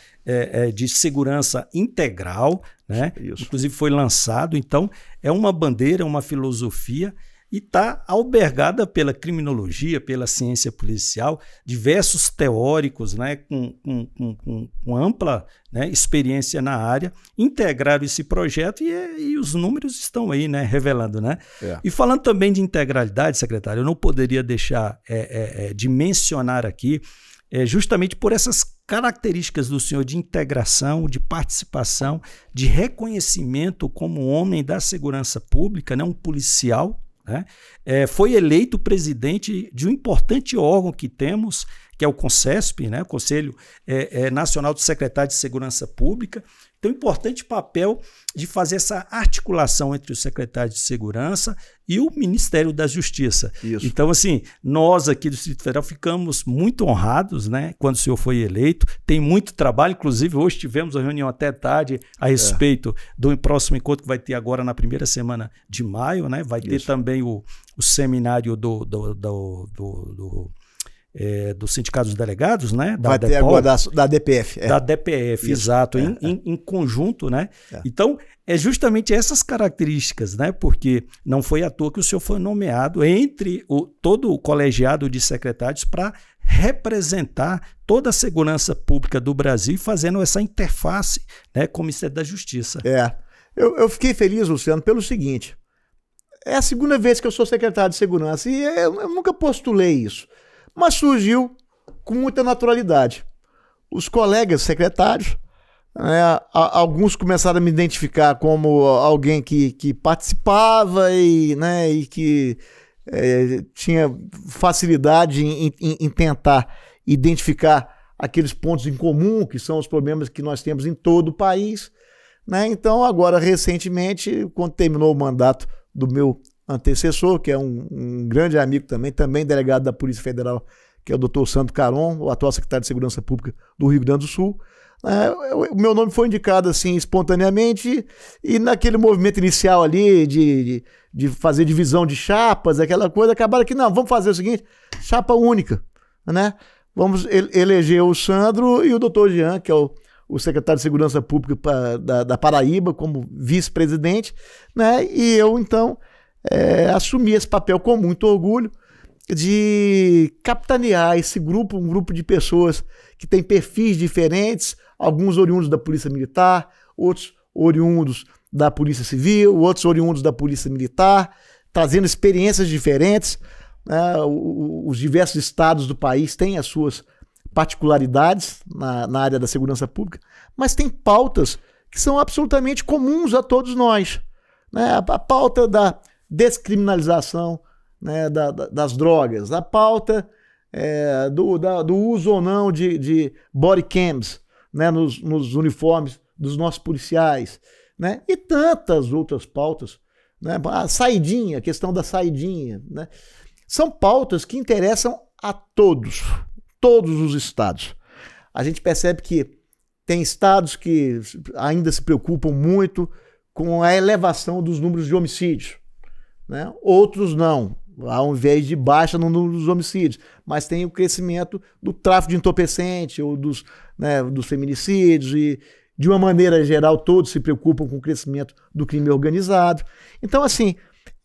de segurança integral, né? Isso. Inclusive foi lançado. Então, é uma bandeira, uma filosofia e está albergada pela criminologia, pela ciência policial, diversos teóricos, né, com ampla, né, experiência na área, integraram esse projeto e os números estão aí, né, revelando. Né? E falando também de integralidade, secretário, eu não poderia deixar de mencionar aqui, justamente por essas características do senhor de integração, de participação, de reconhecimento como homem da segurança pública, né, um policial, né? Foi eleito presidente de um importante órgão que temos, que é o CONSESP, né? O Conselho Nacional do Secretário de Segurança Pública. Tem um importante papel de fazer essa articulação entre o secretário de Segurança e o Ministério da Justiça. Isso. Então, assim, nós aqui do Distrito Federal ficamos muito honrados, né, quando o senhor foi eleito. Tem muito trabalho, inclusive hoje tivemos uma reunião até tarde a respeito do próximo encontro que vai ter agora na primeira semana de maio, né? Vai ter também o seminário do Sindicato dos Delegados, né? Vai ter agora da DPF. Da DPF, isso. Exato, em conjunto, né? Então, é justamente essas características, né? Porque não foi à toa que o senhor foi nomeado entre todo o colegiado de secretários para representar toda a segurança pública do Brasil, fazendo essa interface, né, com o Ministério da Justiça. Eu fiquei feliz, Luciano, pelo seguinte: é a segunda vez que eu sou secretário de Segurança e eu nunca postulei isso. Mas surgiu com muita naturalidade. Os colegas secretários, alguns começaram a me identificar como alguém que participava e que tinha facilidade em tentar identificar aqueles pontos em comum, que são os problemas que nós temos em todo o país. Né? Então, agora, recentemente, quando terminou o mandato do meu antecessor, que é um grande amigo também delegado da Polícia Federal, que é o Dr. Sandro Caron, o atual secretário de Segurança Pública do Rio Grande do Sul. O meu nome foi indicado assim espontaneamente e naquele movimento inicial ali de fazer divisão de chapas, aquela coisa, acabaram que não, vamos fazer o seguinte, chapa única, né? Vamos eleger o Sandro e o Dr. Jean, que é o secretário de Segurança Pública da Paraíba, como vice-presidente, né? E eu, então, assumi esse papel com muito orgulho de capitanear esse grupo, um grupo de pessoas que tem perfis diferentes, alguns oriundos da Polícia Militar, outros oriundos da Polícia Civil, outros oriundos da Polícia Militar, trazendo experiências diferentes. Os diversos estados do país têm as suas particularidades na área da segurança pública, mas tem pautas que são absolutamente comuns a todos nós. A pauta da descriminalização, né, das drogas, a pauta do uso ou não de body cams, né, nos uniformes dos nossos policiais, né, e tantas outras pautas, né, a questão da saidinha, né, são pautas que interessam a todos os estados. A gente percebe que tem estados que ainda se preocupam muito com a elevação dos números de homicídios, né? Outros não, ao invés de baixa no número dos homicídios, mas tem o crescimento do tráfico de entorpecente ou dos feminicídios e, de uma maneira geral, todos se preocupam com o crescimento do crime organizado. Então, assim,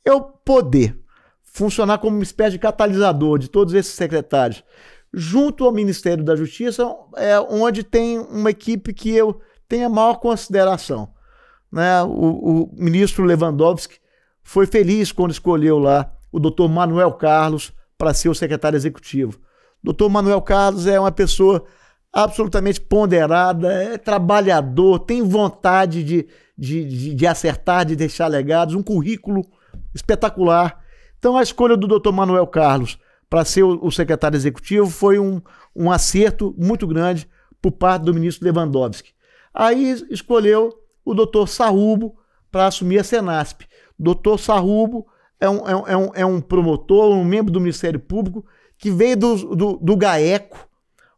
eu poder funcionar como uma espécie de catalisador de todos esses secretários junto ao Ministério da Justiça, onde tem uma equipe que eu tenho a maior consideração. Né? O ministro Lewandowski foi feliz quando escolheu lá o Dr. Manuel Carlos para ser o secretário executivo. O Dr. Manuel Carlos é uma pessoa absolutamente ponderada, é trabalhador, tem vontade de acertar, de deixar legados, um currículo espetacular. Então a escolha do Dr. Manuel Carlos para ser o secretário executivo foi um acerto muito grande por parte do ministro Lewandowski. Aí escolheu o Dr. Sarrubo para assumir a Senasp. O Dr. Sarrubo é um promotor, um membro do Ministério Público que veio do GAECO,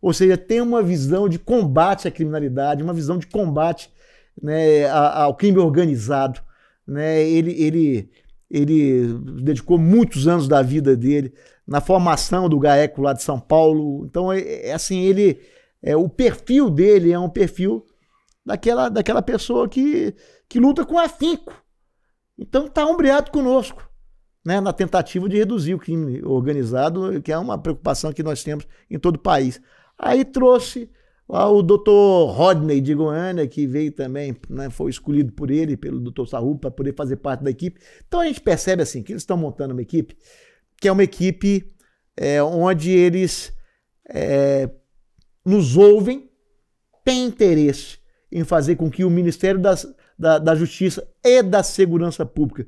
ou seja, tem uma visão de combate à criminalidade, uma visão de combate, né, ao crime organizado. Né? Ele dedicou muitos anos da vida dele na formação do GAECO lá de São Paulo. Então, assim, o perfil dele é um perfil daquela pessoa que luta com afinco. Então está ombreado conosco, né, na tentativa de reduzir o crime organizado, que é uma preocupação que nós temos em todo o país. Aí trouxe lá o doutor Rodney de Goiânia, que veio também, né, foi escolhido por ele, pelo doutor Sarrubo, para poder fazer parte da equipe. Então a gente percebe assim, que eles estão montando uma equipe, que é uma equipe onde eles nos ouvem, têm interesse em fazer com que o Ministério da Justiça e da Segurança Pública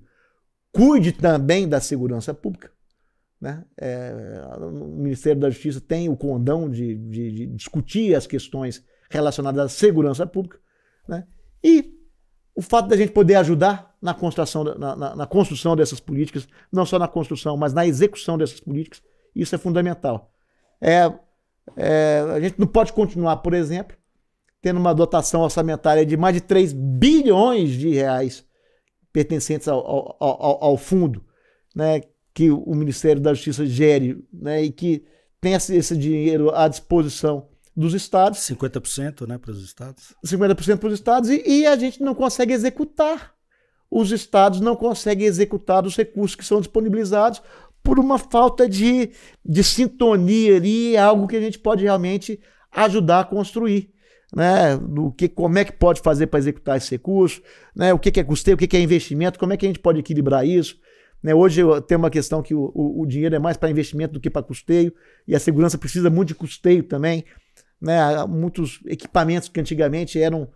cuide também da segurança pública, né? O Ministério da Justiça tem o condão de discutir as questões relacionadas à segurança pública, né? E o fato da gente poder ajudar na construção dessas políticas, não só na construção, mas na execução dessas políticas, isso é fundamental. A gente não pode continuar, por exemplo, tendo uma dotação orçamentária de mais de 3 bilhões de reais pertencentes ao fundo, né, que o Ministério da Justiça gere, né, e que tem esse dinheiro à disposição dos estados. 50%, né, para os estados. 50% para os estados e a gente não consegue executar. Os estados não conseguem executar os recursos que são disponibilizados por uma falta de sintonia ali, algo que a gente pode realmente ajudar a construir, né? Como é que pode fazer para executar esse recurso, né? O que é custeio, o que é investimento, como é que a gente pode equilibrar isso, né? Hoje tem uma questão que o dinheiro é mais para investimento do que para custeio, e a segurança precisa muito de custeio também, né? Há muitos equipamentos que antigamente eram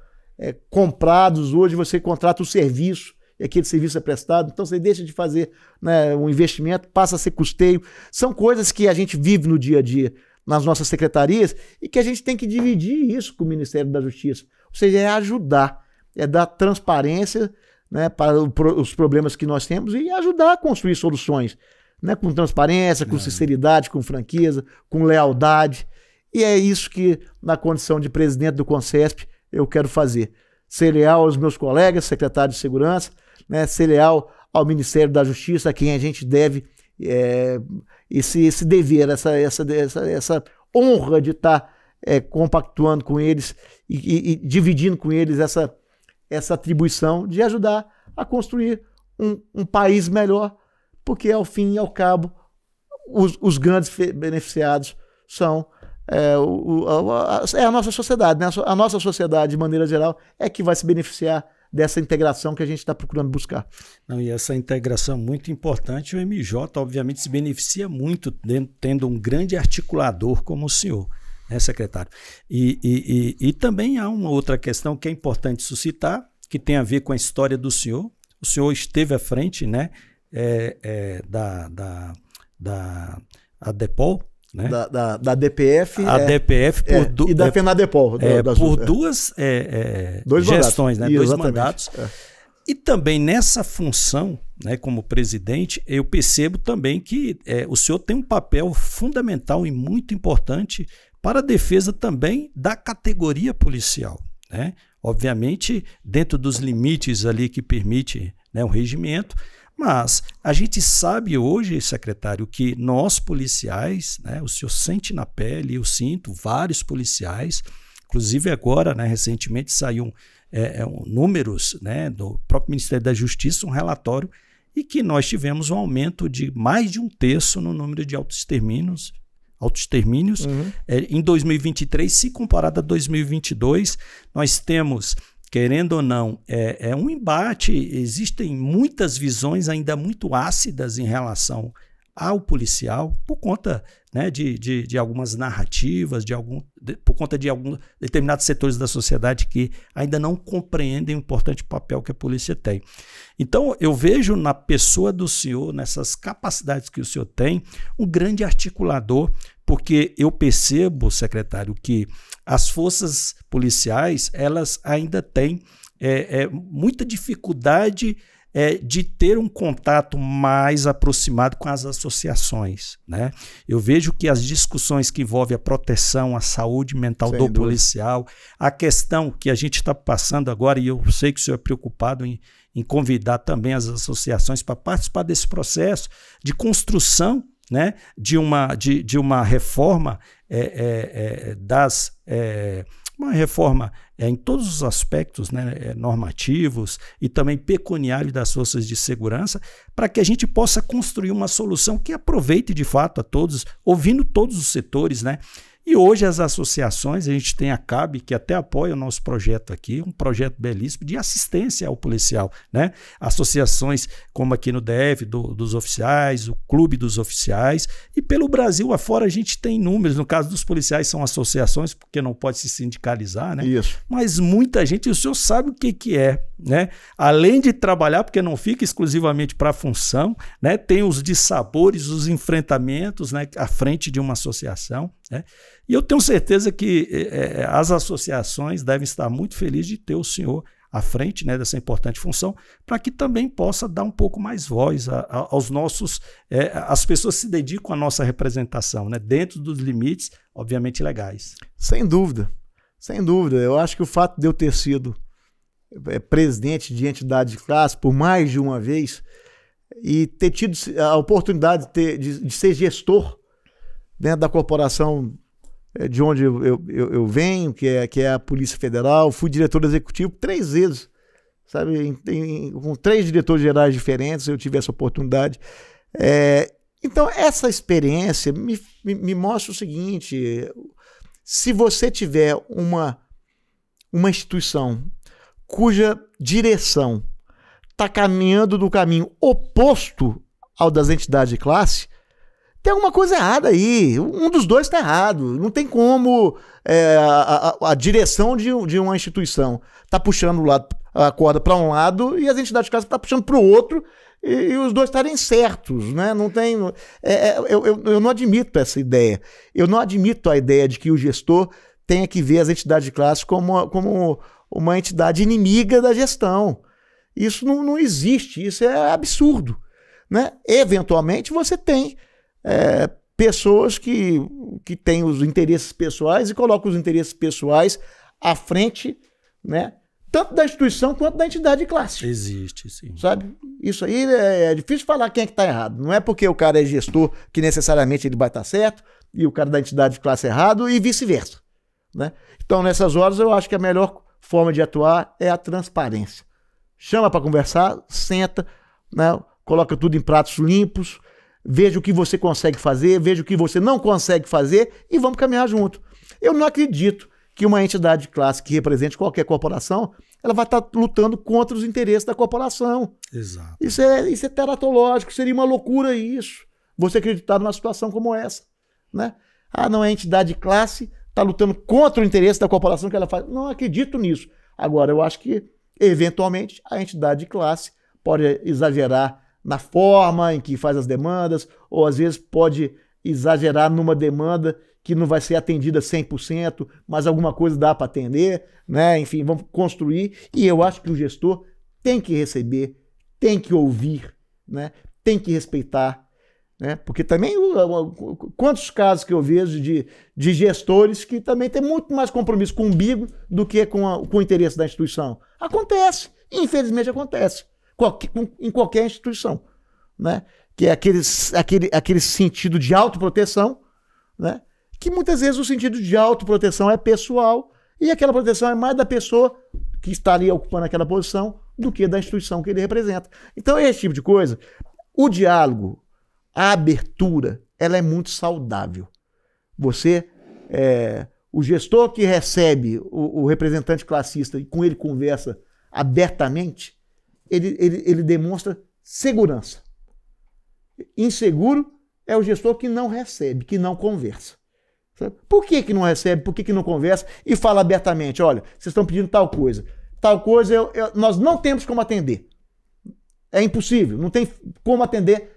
comprados, hoje você contrata o serviço, e aquele serviço é prestado, então você deixa de fazer, né, um investimento, passa a ser custeio. São coisas que a gente vive no dia a dia nas nossas secretarias e que a gente tem que dividir isso com o Ministério da Justiça. Ou seja, é ajudar, é dar transparência, né, para os problemas que nós temos e ajudar a construir soluções, né, com transparência, com sinceridade, com franqueza, com lealdade. E é isso que, na condição de presidente do CONCESP, eu quero fazer. Ser leal aos meus colegas, secretários de segurança, né, ser leal ao Ministério da Justiça, a quem a gente deve esse dever, essa honra de estar compactuando com eles e dividindo com eles essa atribuição de ajudar a construir um país melhor, porque ao fim e ao cabo os grandes beneficiados são a nossa sociedade, né? A nossa sociedade, de maneira geral, é que vai se beneficiar dessa integração que a gente está procurando buscar. Não, e essa integração é muito importante. O MJ, obviamente, se beneficia muito tendo um grande articulador como o senhor, né, secretário? E também há uma outra questão que é importante suscitar, que tem a ver com a história do senhor. O senhor esteve à frente, né, da ADEPOL, né? Da DPF, DPF e da FENADEPOL. Por duas gestões, né? Dois mandatos. E também nessa função, né, como presidente, eu percebo também que o senhor tem um papel fundamental e muito importante para a defesa também da categoria policial, né? Obviamente, dentro dos limites ali que permite, né, o regimento. Mas a gente sabe hoje, secretário, que nós policiais, né, o senhor sente na pele, eu sinto, vários policiais, inclusive agora, né, recentemente saiu números, né, do próprio Ministério da Justiça, um relatório, e que nós tivemos um aumento de mais de 1/3 no número de autoextermínios em 2023, se comparado a 2022, nós temos... Querendo ou não, é um embate, existem muitas visões ainda muito ácidas em relação ao policial, por conta, né, de algumas narrativas, por conta de alguns determinados setores da sociedade que ainda não compreendem o importante papel que a polícia tem. Então, eu vejo na pessoa do senhor, nessas capacidades que o senhor tem, um grande articulador, porque eu percebo, secretário, que as forças policiais, elas ainda têm muita dificuldade de ter um contato mais aproximado com as associações, né? Eu vejo que as discussões que envolvem a proteção, a saúde mental do policial, a questão que a gente está passando agora, e eu sei que o senhor é preocupado em convidar também as associações para participar desse processo de construção, né, de uma reforma uma reforma em todos os aspectos, né, normativos e também pecuniário das forças de segurança, para que a gente possa construir uma solução que aproveite de fato a todos, ouvindo todos os setores, né? E hoje as associações, a gente tem a CAB, que até apoia o nosso projeto aqui, um projeto belíssimo de assistência ao policial, né? Associações como aqui no DF, dos oficiais, o Clube dos Oficiais, e pelo Brasil afora a gente tem números, no caso dos policiais são associações, porque não pode se sindicalizar, né? Isso. Mas muita gente, o senhor sabe o que é, né? Além de trabalhar, porque não fica exclusivamente para a função, né? Tem os dissabores, os enfrentamentos, né? À frente de uma associação, né? E eu tenho certeza que as associações devem estar muito felizes de ter o senhor à frente, né, dessa importante função, para que também possa dar um pouco mais voz aos nossos... as pessoas se dedicam à nossa representação, né, dentro dos limites, obviamente, legais. Sem dúvida, sem dúvida. Eu acho que o fato de eu ter sido presidente de entidade de classe por mais de uma vez e ter tido a oportunidade de ser gestor dentro da corporação de onde eu venho, que é a Polícia Federal, fui diretor executivo 3 vezes, sabe? Com 3 diretores gerais diferentes eu tive essa oportunidade. Então, essa experiência me mostra o seguinte: se você tiver uma instituição cuja direção está caminhando no caminho oposto ao das entidades de classe, tem alguma coisa errada aí. Um dos dois está errado. Não tem como a direção de uma instituição tá puxando a corda para um lado e as entidades de classe estão puxando para o outro e os dois estarem certos, né? Não tem, eu não admito essa ideia. Eu não admito a ideia de que o gestor tenha que ver as entidades de classe como uma entidade inimiga da gestão. Isso não existe. Isso é absurdo, né? Eventualmente você tem pessoas que têm os interesses pessoais e colocam os interesses pessoais à frente, né, tanto da instituição quanto da entidade de classe. Existe, sim. Sabe? Isso aí é difícil falar quem é que está errado. Não é porque o cara é gestor que necessariamente ele vai estar certo e o cara da entidade de classe errado e vice-versa, né? Então, nessas horas, eu acho que a melhor forma de atuar é a transparência. Chama para conversar, senta, né, coloca tudo em pratos limpos, veja o que você consegue fazer, veja o que você não consegue fazer e vamos caminhar junto. Eu não acredito que uma entidade de classe que represente qualquer corporação, ela vai estar lutando contra os interesses da corporação. Exato. Isso é teratológico, seria uma loucura isso, você acreditar numa situação como essa, né? Não é entidade de classe, está lutando contra o interesse da corporação que ela faz. Não acredito nisso. Agora, eu acho que, eventualmente, a entidade de classe pode exagerar na forma em que faz as demandas, ou às vezes pode exagerar numa demanda que não vai ser atendida 100%, mas alguma coisa dá para atender, né? Enfim, vamos construir, e eu acho que o gestor tem que receber, tem que ouvir, né? Tem que respeitar, né? Porque também, quantos casos que eu vejo de gestores que também têm muito mais compromisso com o umbigo do que com o interesse da instituição. Acontece, infelizmente acontece. Em qualquer instituição, né? Que é aquele sentido de autoproteção, né? Que muitas vezes o sentido de autoproteção é pessoal e aquela proteção é mais da pessoa que estaria ocupando aquela posição do que da instituição que ele representa. Então, esse tipo de coisa, o diálogo, a abertura, ela é muito saudável. O gestor que recebe o representante classista e com ele conversa abertamente, ele demonstra segurança. Inseguro é o gestor que não recebe, que não conversa. Sabe? Por que não recebe, por que não conversa e fala abertamente? Olha, vocês estão pedindo tal coisa nós não temos como atender. É impossível, não tem como atender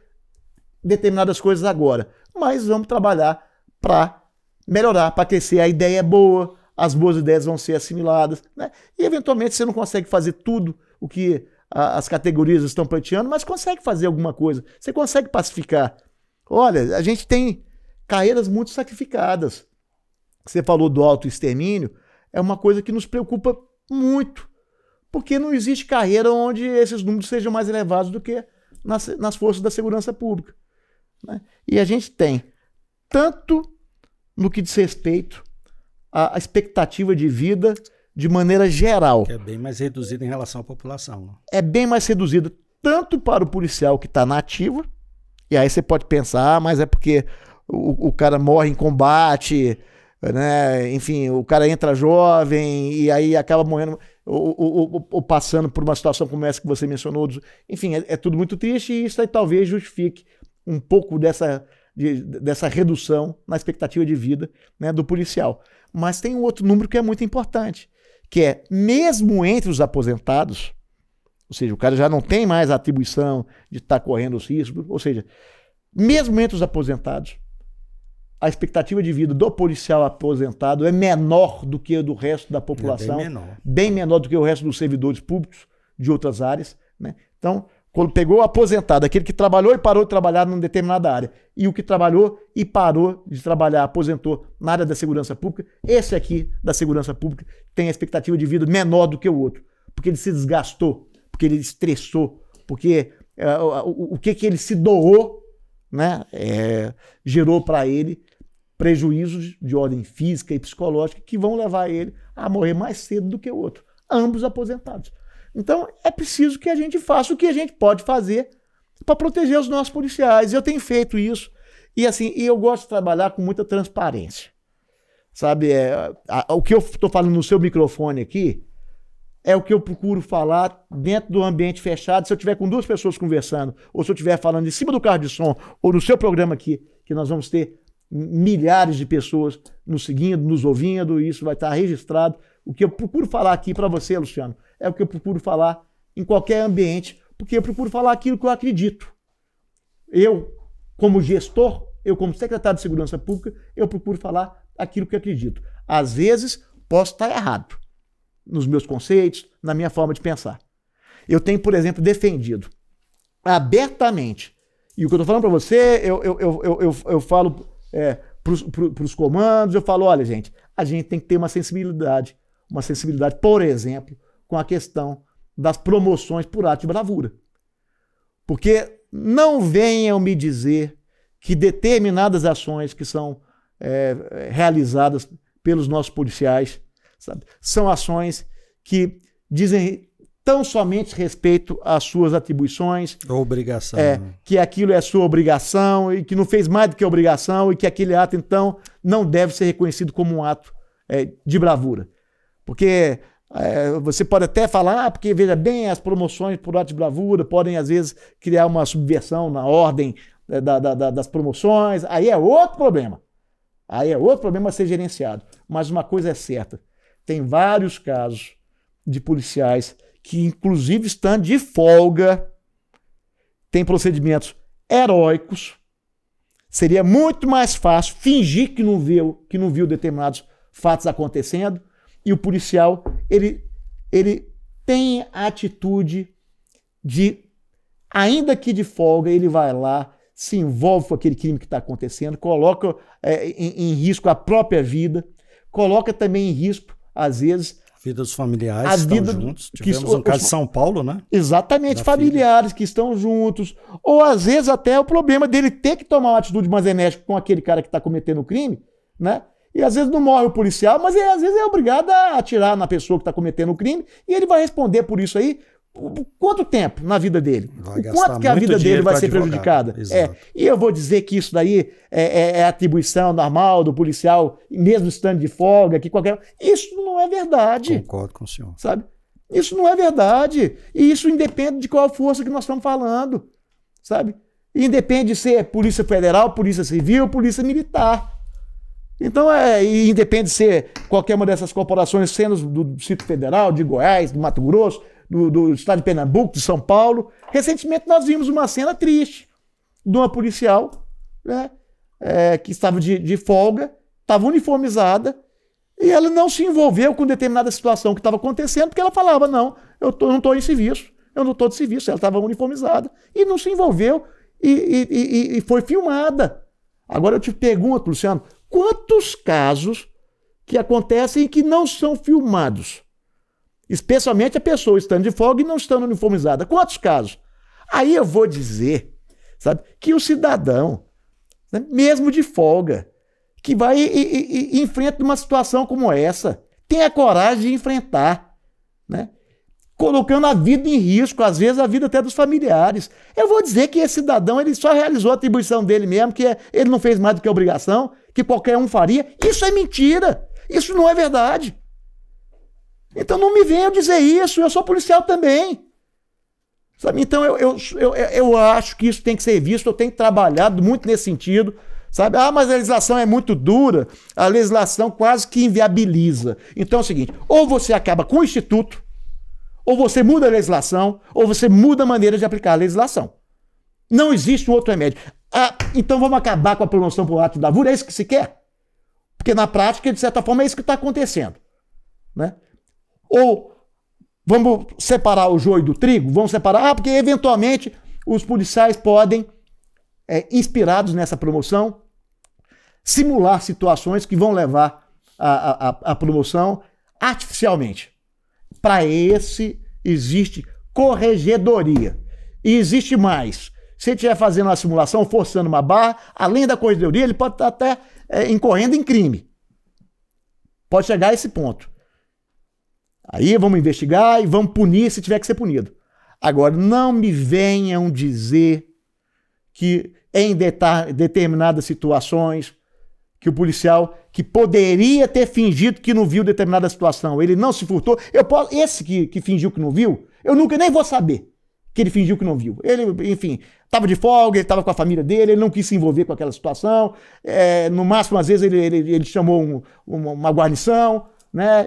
determinadas coisas agora. Mas vamos trabalhar para melhorar, para crescer. A ideia é boa, as boas ideias vão ser assimiladas, né? E eventualmente você não consegue fazer tudo o que as categorias estão pleiteando, mas consegue fazer alguma coisa. Você consegue pacificar. Olha, a gente tem carreiras muito sacrificadas. Você falou do autoextermínio, é uma coisa que nos preocupa muito, porque não existe carreira onde esses números sejam mais elevados do que nas forças da segurança pública, né? E a gente tem, tanto no que diz respeito a expectativa de vida de maneira geral. Que é bem mais reduzida em relação à população. Né? É bem mais reduzida, tanto para o policial que está na ativa, e aí você pode pensar, mas é porque o cara morre em combate, né? Enfim, o cara entra jovem e aí acaba morrendo ou passando por uma situação como essa que você mencionou. Enfim, é tudo muito triste e isso aí talvez justifique um pouco dessa redução na expectativa de vida, né, do policial. Mas tem um outro número que é muito importante, que é, mesmo entre os aposentados, ou seja, o cara já não tem mais a atribuição de estar correndo os riscos, ou seja, mesmo entre os aposentados, a expectativa de vida do policial aposentado é menor do que a do resto da população, bem menor do que o resto dos servidores públicos de outras áreas, né? Então, quando pegou o aposentado, aquele que trabalhou e parou de trabalhar numa determinada área, e o que trabalhou e parou de trabalhar, aposentou na área da segurança pública, esse aqui da segurança pública tem a expectativa de vida menor do que o outro, porque ele se desgastou, porque ele estressou, porque o que ele se doou, né, gerou para ele prejuízos de ordem física e psicológica que vão levar ele a morrer mais cedo do que o outro, ambos aposentados. Então é preciso que a gente faça o que a gente pode fazer para proteger os nossos policiais. Eu tenho feito isso e assim, eu gosto de trabalhar com muita transparência, sabe? O que eu estou falando no seu microfone aqui é o que eu procuro falar dentro do ambiente fechado. Se eu estiver com duas pessoas conversando, ou se eu estiver falando em cima do carro de som, ou no seu programa aqui, que nós vamos ter milhares de pessoas nos seguindo, nos ouvindo, e isso vai estar registrado. O que eu procuro falar aqui para você, Luciano, é o que eu procuro falar em qualquer ambiente, porque eu procuro falar aquilo que eu acredito. Eu, como gestor, eu como secretário de Segurança Pública, eu procuro falar aquilo que eu acredito. Às vezes, posso estar errado nos meus conceitos, na minha forma de pensar. Eu tenho, por exemplo, defendido abertamente, e o que eu estou falando para você, eu falo para os comandos, eu falo, olha, gente, a gente tem que ter uma sensibilidade, por exemplo, com a questão das promoções por ato de bravura. Porque não venham me dizer que determinadas ações que são realizadas pelos nossos policiais, sabe, são ações que dizem tão somente respeito às suas atribuições. Obrigação. Que aquilo é sua obrigação e que não fez mais do que obrigação e que aquele ato, então, não deve ser reconhecido como um ato de bravura. Porque você pode até falar, porque veja bem, as promoções por ato de bravura podem, às vezes, criar uma subversão na ordem das promoções. Aí é outro problema. Aí é outro problema a ser gerenciado. Mas uma coisa é certa, tem vários casos de policiais que, inclusive, estão de folga, tem procedimentos heróicos. Seria muito mais fácil fingir que não viu determinados fatos acontecendo, e o policial ele tem a atitude de, ainda que de folga, ele vai lá, se envolve com aquele crime que está acontecendo, coloca em risco a própria vida, coloca também em risco, às vezes, vida dos familiares que estão juntos. Tivemos um caso de São Paulo, né? Exatamente, familiares que estão juntos. Ou às vezes até o problema dele ter que tomar uma atitude mais enérgica com aquele cara que está cometendo o crime, né? E às vezes não morre o policial, mas ele, às vezes é obrigado a atirar na pessoa que está cometendo o crime e ele vai responder por isso aí. Quanto tempo na vida dele? O quanto que a vida dele vai ser prejudicada? E eu vou dizer que isso daí é atribuição normal do policial, mesmo estando de folga, que qualquer... Isso não é verdade. Concordo com o senhor. Sabe? Isso não é verdade. E isso independe de qual força que nós estamos falando. Sabe? E independe de ser Polícia Federal, Polícia Civil, Polícia Militar. Então, e independe de ser qualquer uma dessas corporações, sendo do Distrito Federal, de Goiás, do Mato Grosso, do estado de Pernambuco, de São Paulo. Recentemente nós vimos uma cena triste de uma policial, né, que estava de folga, estava uniformizada, e ela não se envolveu com determinada situação que estava acontecendo, porque ela falava, não, eu não estou em serviço, eu não estou de serviço. Ela estava uniformizada e não se envolveu e foi filmada. Agora eu te pergunto, Luciano, quantos casos que acontecem e que não são filmados? Especialmente a pessoa estando de folga e não estando uniformizada. Quantos casos? Aí eu vou dizer, sabe, que o cidadão, né, mesmo de folga, que vai e enfrenta uma situação como essa. Tenha coragem de enfrentar, né? Colocando a vida em risco, às vezes a vida até dos familiares. Eu vou dizer que esse cidadão ele só realizou a atribuição dele mesmo, que ele não fez mais do que a obrigação, que qualquer um faria. Isso é mentira. Isso não é verdade. Então não me venham dizer isso, eu sou policial também. Sabe? Então eu acho que isso tem que ser visto, eu tenho trabalhado muito nesse sentido. Sabe? Ah, mas a legislação é muito dura, a legislação quase que inviabiliza. Então é o seguinte, ou você acaba com o Instituto, ou você muda a legislação, ou você muda a maneira de aplicar a legislação. Não existe um outro remédio. Ah, então vamos acabar com a promoção por ato de bravura, é isso que se quer? Porque na prática, de certa forma, é isso que está acontecendo. Né? Ou vamos separar o joio do trigo? Vamos separar, porque eventualmente os policiais podem, inspirados nessa promoção, simular situações que vão levar à promoção artificialmente. Para esse existe corregedoria. E existe mais. Se ele estiver fazendo uma simulação, forçando uma barra, além da corregedoria, ele pode estar até incorrendo em crime. Pode chegar a esse ponto. Aí vamos investigar e vamos punir se tiver que ser punido. Agora, não me venham dizer que em determinadas situações, que o policial que poderia ter fingido que não viu determinada situação, ele não se furtou. Esse que fingiu que não viu, eu nunca nem vou saber que ele fingiu que não viu. Ele, enfim, estava de folga, ele estava com a família dele, ele não quis se envolver com aquela situação. No máximo, às vezes, ele chamou uma guarnição. Né?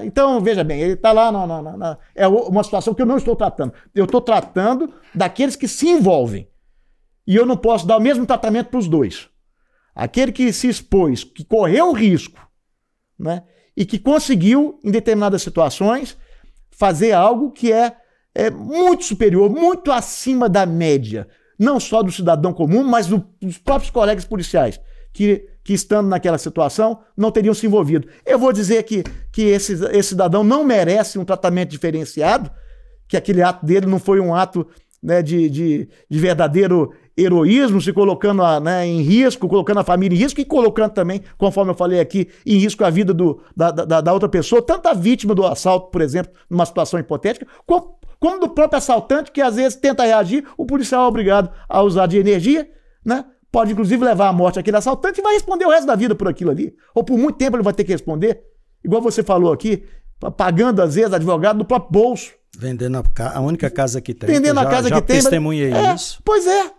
Então, veja bem, ele está lá, é uma situação que eu não estou tratando. Eu estou tratando daqueles que se envolvem. E eu não posso dar o mesmo tratamento para os dois. Aquele que se expôs, que correu o risco, né? E que conseguiu, em determinadas situações, fazer algo que é muito superior, muito acima da média, não só do cidadão comum, mas dos próprios colegas policiais, que estando naquela situação, não teriam se envolvido. Eu vou dizer que esse cidadão não merece um tratamento diferenciado, que aquele ato dele não foi um ato, né, de verdadeiro heroísmo, se colocando em risco, colocando a família em risco e colocando também, conforme eu falei aqui, em risco a vida da outra pessoa, tanto a vítima do assalto, por exemplo, numa situação hipotética, como do próprio assaltante, que às vezes tenta reagir, o policial é obrigado a usar de energia, né? Pode inclusive levar à morte aquele assaltante e vai responder o resto da vida por aquilo ali. Ou por muito tempo ele vai ter que responder, igual você falou aqui, pagando às vezes advogado do próprio bolso. Vendendo a única casa que tem. Vendendo a casa que tem. Testemunhei isso. Pois é.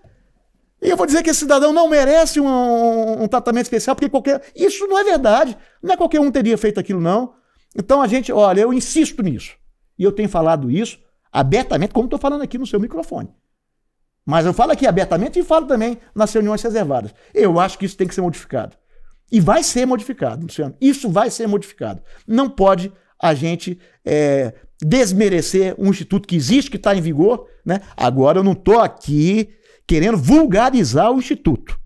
E eu vou dizer que esse cidadão não merece um tratamento especial, porque isso não é verdade. Não é qualquer um teria feito aquilo, não. Então olha, eu insisto nisso. E eu tenho falado isso abertamente, como estou falando aqui no seu microfone. Mas eu falo aqui abertamente e falo também nas reuniões reservadas. Eu acho que isso tem que ser modificado. E vai ser modificado, Luciano. Isso vai ser modificado. Não pode a gente desmerecer um instituto que existe, que está em vigor, né? Agora eu não estou aqui querendo vulgarizar o instituto.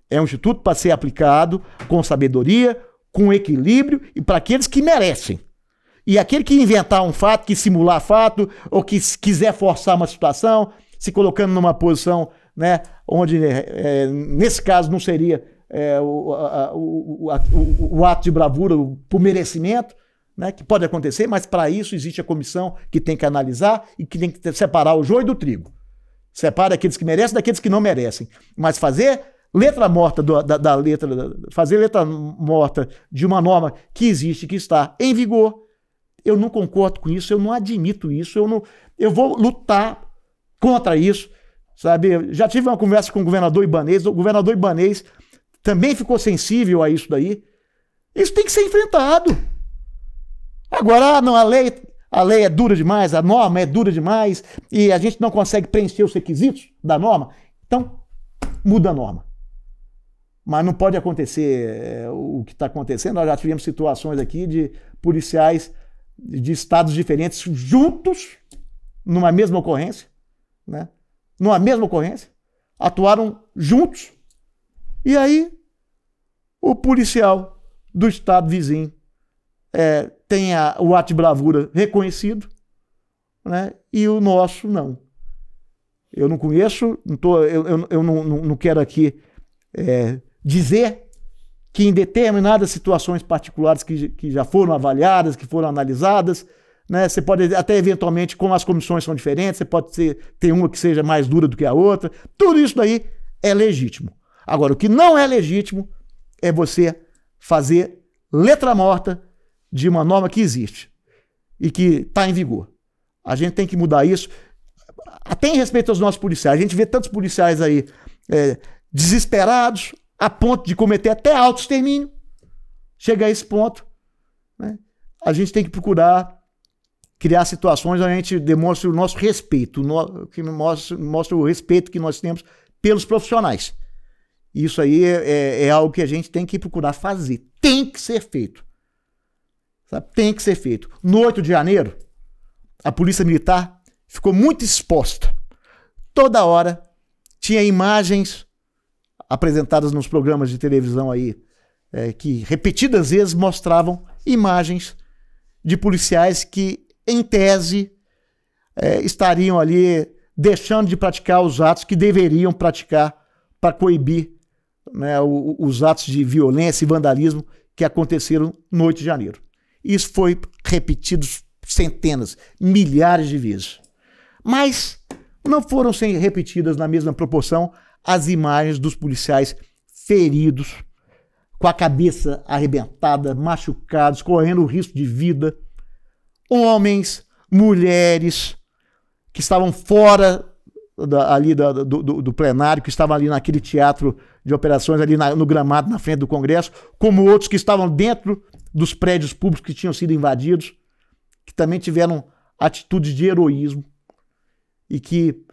É um instituto para ser aplicado com sabedoria, com equilíbrio e para aqueles que merecem. E aquele que inventar um fato, que simular fato, ou que quiser forçar uma situação, se colocando numa posição, né, onde, nesse caso, não seria o ato de bravura por merecimento, né, que pode acontecer, mas para isso existe a comissão que tem que analisar e que tem que separar o joio do trigo. Separa aqueles que merecem daqueles que não merecem. Mas fazer letra morta fazer letra morta de uma norma que existe, que está em vigor, eu não concordo com isso, eu não admito isso, eu vou lutar contra isso, sabe? Já tive uma conversa com o governador Ibanez também ficou sensível a isso daí. Isso tem que ser enfrentado. Agora, não, a lei é dura demais, a norma é dura demais e a gente não consegue preencher os requisitos da norma, então muda a norma. Mas não pode acontecer o que está acontecendo. Nós já tivemos situações aqui de policiais de estados diferentes juntos numa mesma ocorrência, né? Numa mesma ocorrência, atuaram juntos e aí o policial do estado vizinho tem o ato de bravura reconhecido, né? E o nosso não. Eu não conheço, eu não quero aqui dizer que em determinadas situações particulares que já foram avaliadas, que foram analisadas, né, você pode até eventualmente, como as comissões são diferentes, você pode ter uma que seja mais dura do que a outra, tudo isso daí é legítimo. Agora, o que não é legítimo é você fazer letra morta de uma norma que existe e que está em vigor. A gente tem que mudar isso, até em respeito aos nossos policiais. A gente vê tantos policiais aí desesperados, a ponto de cometer até autoextermínio. Chega a esse ponto, né? A gente tem que procurar criar situações onde a gente demonstre o nosso respeito, que mostra o respeito que nós temos pelos profissionais. Isso aí é algo que a gente tem que procurar fazer. Tem que ser feito. Sabe? Tem que ser feito. No 8 de janeiro, a Polícia Militar ficou muito exposta. Toda hora tinha imagens apresentadas nos programas de televisão aí, que repetidas vezes mostravam imagens de policiais que, em tese, estariam ali deixando de praticar os atos que deveriam praticar para coibir, né, os atos de violência e vandalismo que aconteceram no 8 de janeiro. Isso foi repetido centenas, milhares de vezes. Mas não foram repetidas na mesma proporção as imagens dos policiais feridos, com a cabeça arrebentada, machucados, correndo risco de vida. Homens, mulheres que estavam fora ali do plenário, que estavam ali naquele teatro de operações, ali no gramado, na frente do Congresso, como outros que estavam dentro dos prédios públicos que tinham sido invadidos, que também tiveram atitudes de heroísmo e que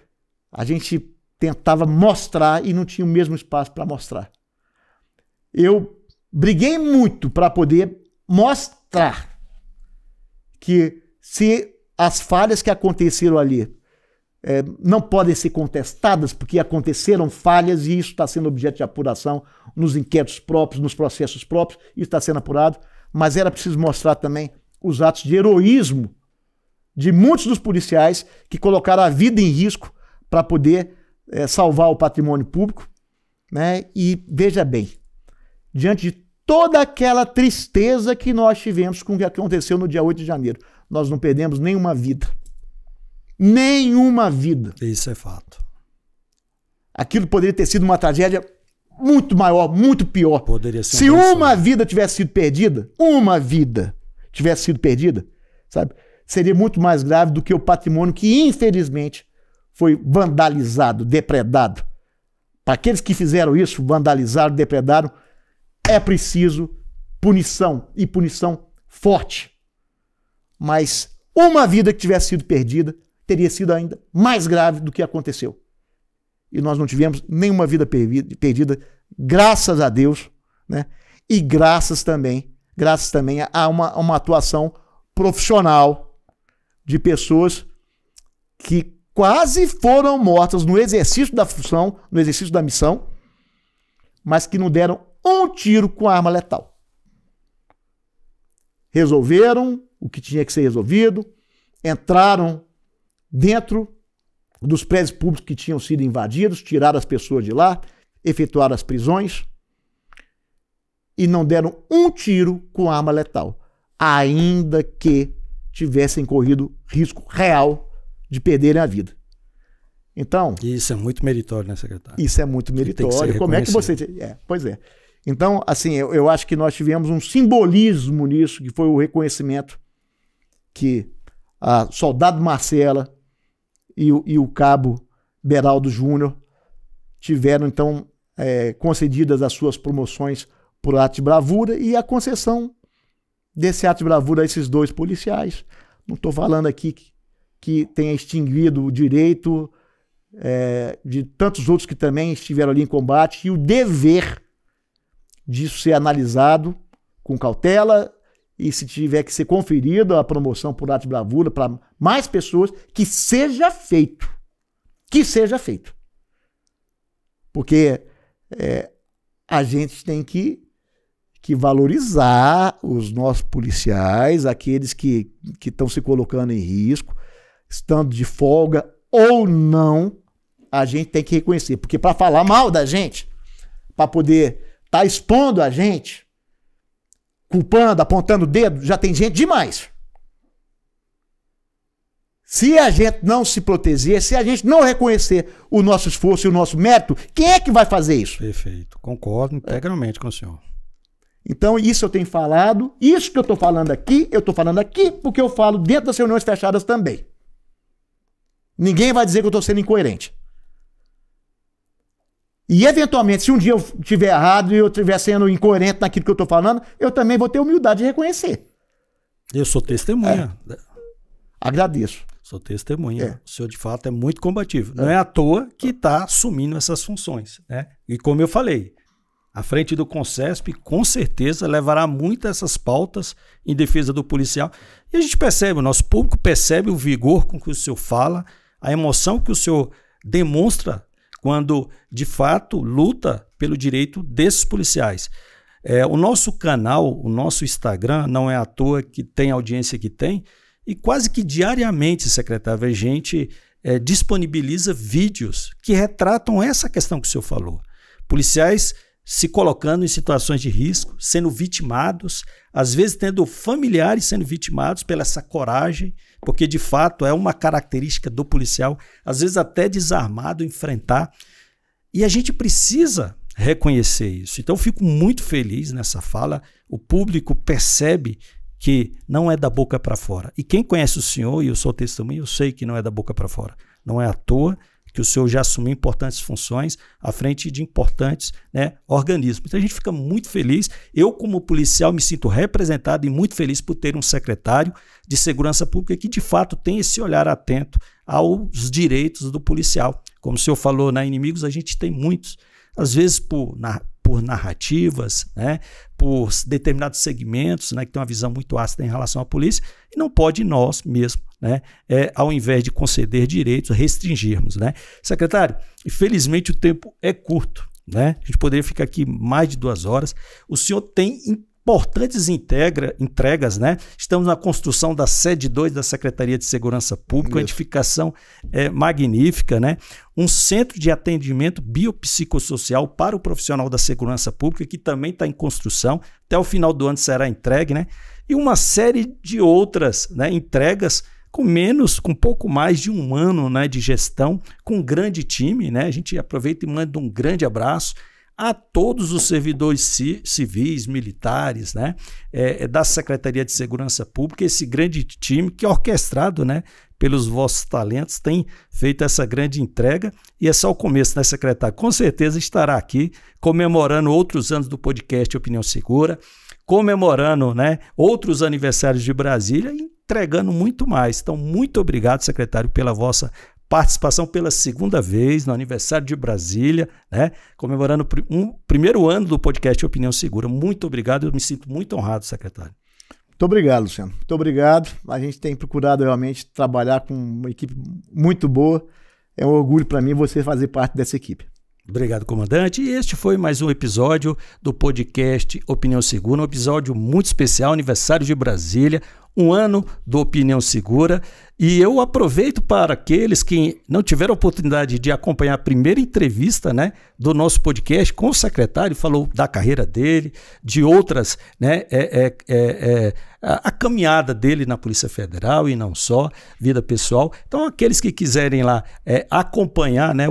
a gente tentava mostrar e não tinha o mesmo espaço para mostrar. Eu briguei muito para poder mostrar que se as falhas que aconteceram ali não podem ser contestadas, porque aconteceram falhas e isso está sendo objeto de apuração nos inquéritos próprios, nos processos próprios, isso está sendo apurado, mas era preciso mostrar também os atos de heroísmo de muitos dos policiais que colocaram a vida em risco para poder salvar o patrimônio público, né? E veja bem, diante de toda aquela tristeza que nós tivemos com o que aconteceu no dia 8 de janeiro, nós não perdemos nenhuma vida. Nenhuma vida. Isso é fato. Aquilo poderia ter sido uma tragédia muito maior, muito pior. Poderia ser Se uma vida tivesse sido perdida, sabe, seria muito mais grave do que o patrimônio que, infelizmente, foi vandalizado, depredado. Para aqueles que fizeram isso, vandalizaram, depredaram, é preciso punição, e punição forte. Mas uma vida que tivesse sido perdida teria sido ainda mais grave do que aconteceu. E nós não tivemos nenhuma vida perdida, graças a Deus, né? E graças também a uma atuação profissional de pessoas que quase foram mortas no exercício da função, no exercício da missão, mas que não deram um tiro com arma letal. Resolveram o que tinha que ser resolvido, entraram dentro dos prédios públicos que tinham sido invadidos, tiraram as pessoas de lá, efetuaram as prisões e não deram um tiro com arma letal, ainda que tivessem corrido risco real de perderem a vida. Então, isso é muito meritório, né, secretário? Isso é muito meritório. Como é que você... Pois é. Então, assim, eu acho que nós tivemos um simbolismo nisso, que foi o reconhecimento que a soldado Marcela e o cabo Beraldo Júnior tiveram, então, concedidas as suas promoções por ato de bravura e a concessão desse ato de bravura a esses dois policiais. Não estou falando aqui que tenha extinguido o direito de tantos outros que também estiveram ali em combate e o dever disso ser analisado com cautela e, se tiver que ser conferida a promoção por ato de bravura para mais pessoas, que seja feito. Que seja feito. Porque a gente tem que valorizar os nossos policiais, aqueles que estão se colocando em risco, estando de folga ou não, a gente tem que reconhecer. Porque para falar mal da gente, para poder tá expondo a gente, culpando, apontando o dedo, já tem gente demais. Se a gente não se proteger, se a gente não reconhecer o nosso esforço e o nosso mérito, quem é que vai fazer isso? Perfeito. Concordo integralmente com o senhor. Então, isso eu tenho falado, isso que eu estou falando aqui porque eu falo dentro das reuniões fechadas também. Ninguém vai dizer que eu estou sendo incoerente. E, eventualmente, se um dia eu estiver errado e eu estiver sendo incoerente naquilo que eu estou falando, eu também vou ter humildade de reconhecer. Eu sou testemunha. Agradeço. Sou testemunha. O senhor, de fato, é muito combativo. Não é à toa que está assumindo essas funções, né? E como eu falei, à frente do Concesp, com certeza, levará muito essas pautas em defesa do policial. E a gente percebe, o nosso público percebe o vigor com que o senhor fala, a emoção que o senhor demonstra quando, de fato, luta pelo direito desses policiais. O nosso canal, o nosso Instagram, não é à toa que tem a audiência que tem, e quase que diariamente, secretário, a gente disponibiliza vídeos que retratam essa questão que o senhor falou. Policiais se colocando em situações de risco, sendo vitimados, às vezes tendo familiares sendo vitimados pela essa coragem, porque de fato é uma característica do policial, às vezes até desarmado, enfrentar. E a gente precisa reconhecer isso. Então eu fico muito feliz nessa fala, o público percebe que não é da boca para fora. E quem conhece o senhor, e eu sou testemunha, eu sei que não é da boca para fora. Não é à toa que o senhor já assumiu importantes funções à frente de importantes, né, organismos. Então a gente fica muito feliz. Eu, como policial, me sinto representado e muito feliz por ter um secretário de segurança pública que, de fato, tem esse olhar atento aos direitos do policial. Como o senhor falou, né, inimigos a gente tem muitos. Às vezes por narrativas, né, por determinados segmentos, né, que tem uma visão muito ácida em relação à polícia, e não pode nós mesmos, né, ao invés de conceder direitos, restringirmos, né. Secretário, infelizmente o tempo é curto, né, a gente poderia ficar aqui mais de 2 horas. O senhor tem importantes entregas, né? Estamos na construção da sede 2 da Secretaria de Segurança Pública, uma edificação magnífica, né? Um centro de atendimento biopsicossocial para o profissional da segurança pública, que também está em construção, até o final do ano será entregue, né? E uma série de outras, né, entregas com pouco mais de 1 ano, né, de gestão, com um grande time, né? A gente aproveita e manda um grande abraço a todos os servidores civis, militares, né, da Secretaria de Segurança Pública, esse grande time que é orquestrado, né, pelos vossos talentos, tem feito essa grande entrega, e é só o começo, né, secretário? Com certeza estará aqui comemorando outros anos do podcast Opinião Segura, comemorando, né, outros aniversários de Brasília e entregando muito mais. Então, muito obrigado, secretário, pela vossa participação pela 2ª vez no aniversário de Brasília, né? Comemorando um primeiro ano do podcast Opinião Segura. Muito obrigado, eu me sinto muito honrado, secretário. Muito obrigado, Luciano. Muito obrigado. A gente tem procurado realmente trabalhar com uma equipe muito boa. É um orgulho para mim você fazer parte dessa equipe. Obrigado, comandante. E este foi mais um episódio do podcast Opinião Segura, um episódio muito especial, aniversário de Brasília, 1 ano do Opinião Segura. E eu aproveito para aqueles que não tiveram a oportunidade de acompanhar a primeira entrevista, né, do nosso podcast com o secretário, falou da carreira dele, de outras, né, a caminhada dele na Polícia Federal e não só, vida pessoal. Então, aqueles que quiserem lá acompanhar, né,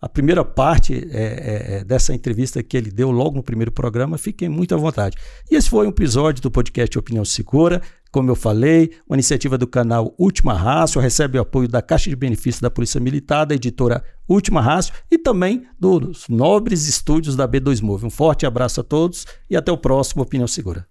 a primeira parte dessa entrevista que ele deu logo no primeiro programa, fiquem muito à vontade. E esse foi um episódio do podcast Opinião Segura. Como eu falei, uma iniciativa do canal Última Ratio, recebe o apoio da Caixa de Benefícios da Polícia Militar, da editora Última Ratio e também dos nobres estúdios da B2Move. Um forte abraço a todos e até o próximo Opinião Segura.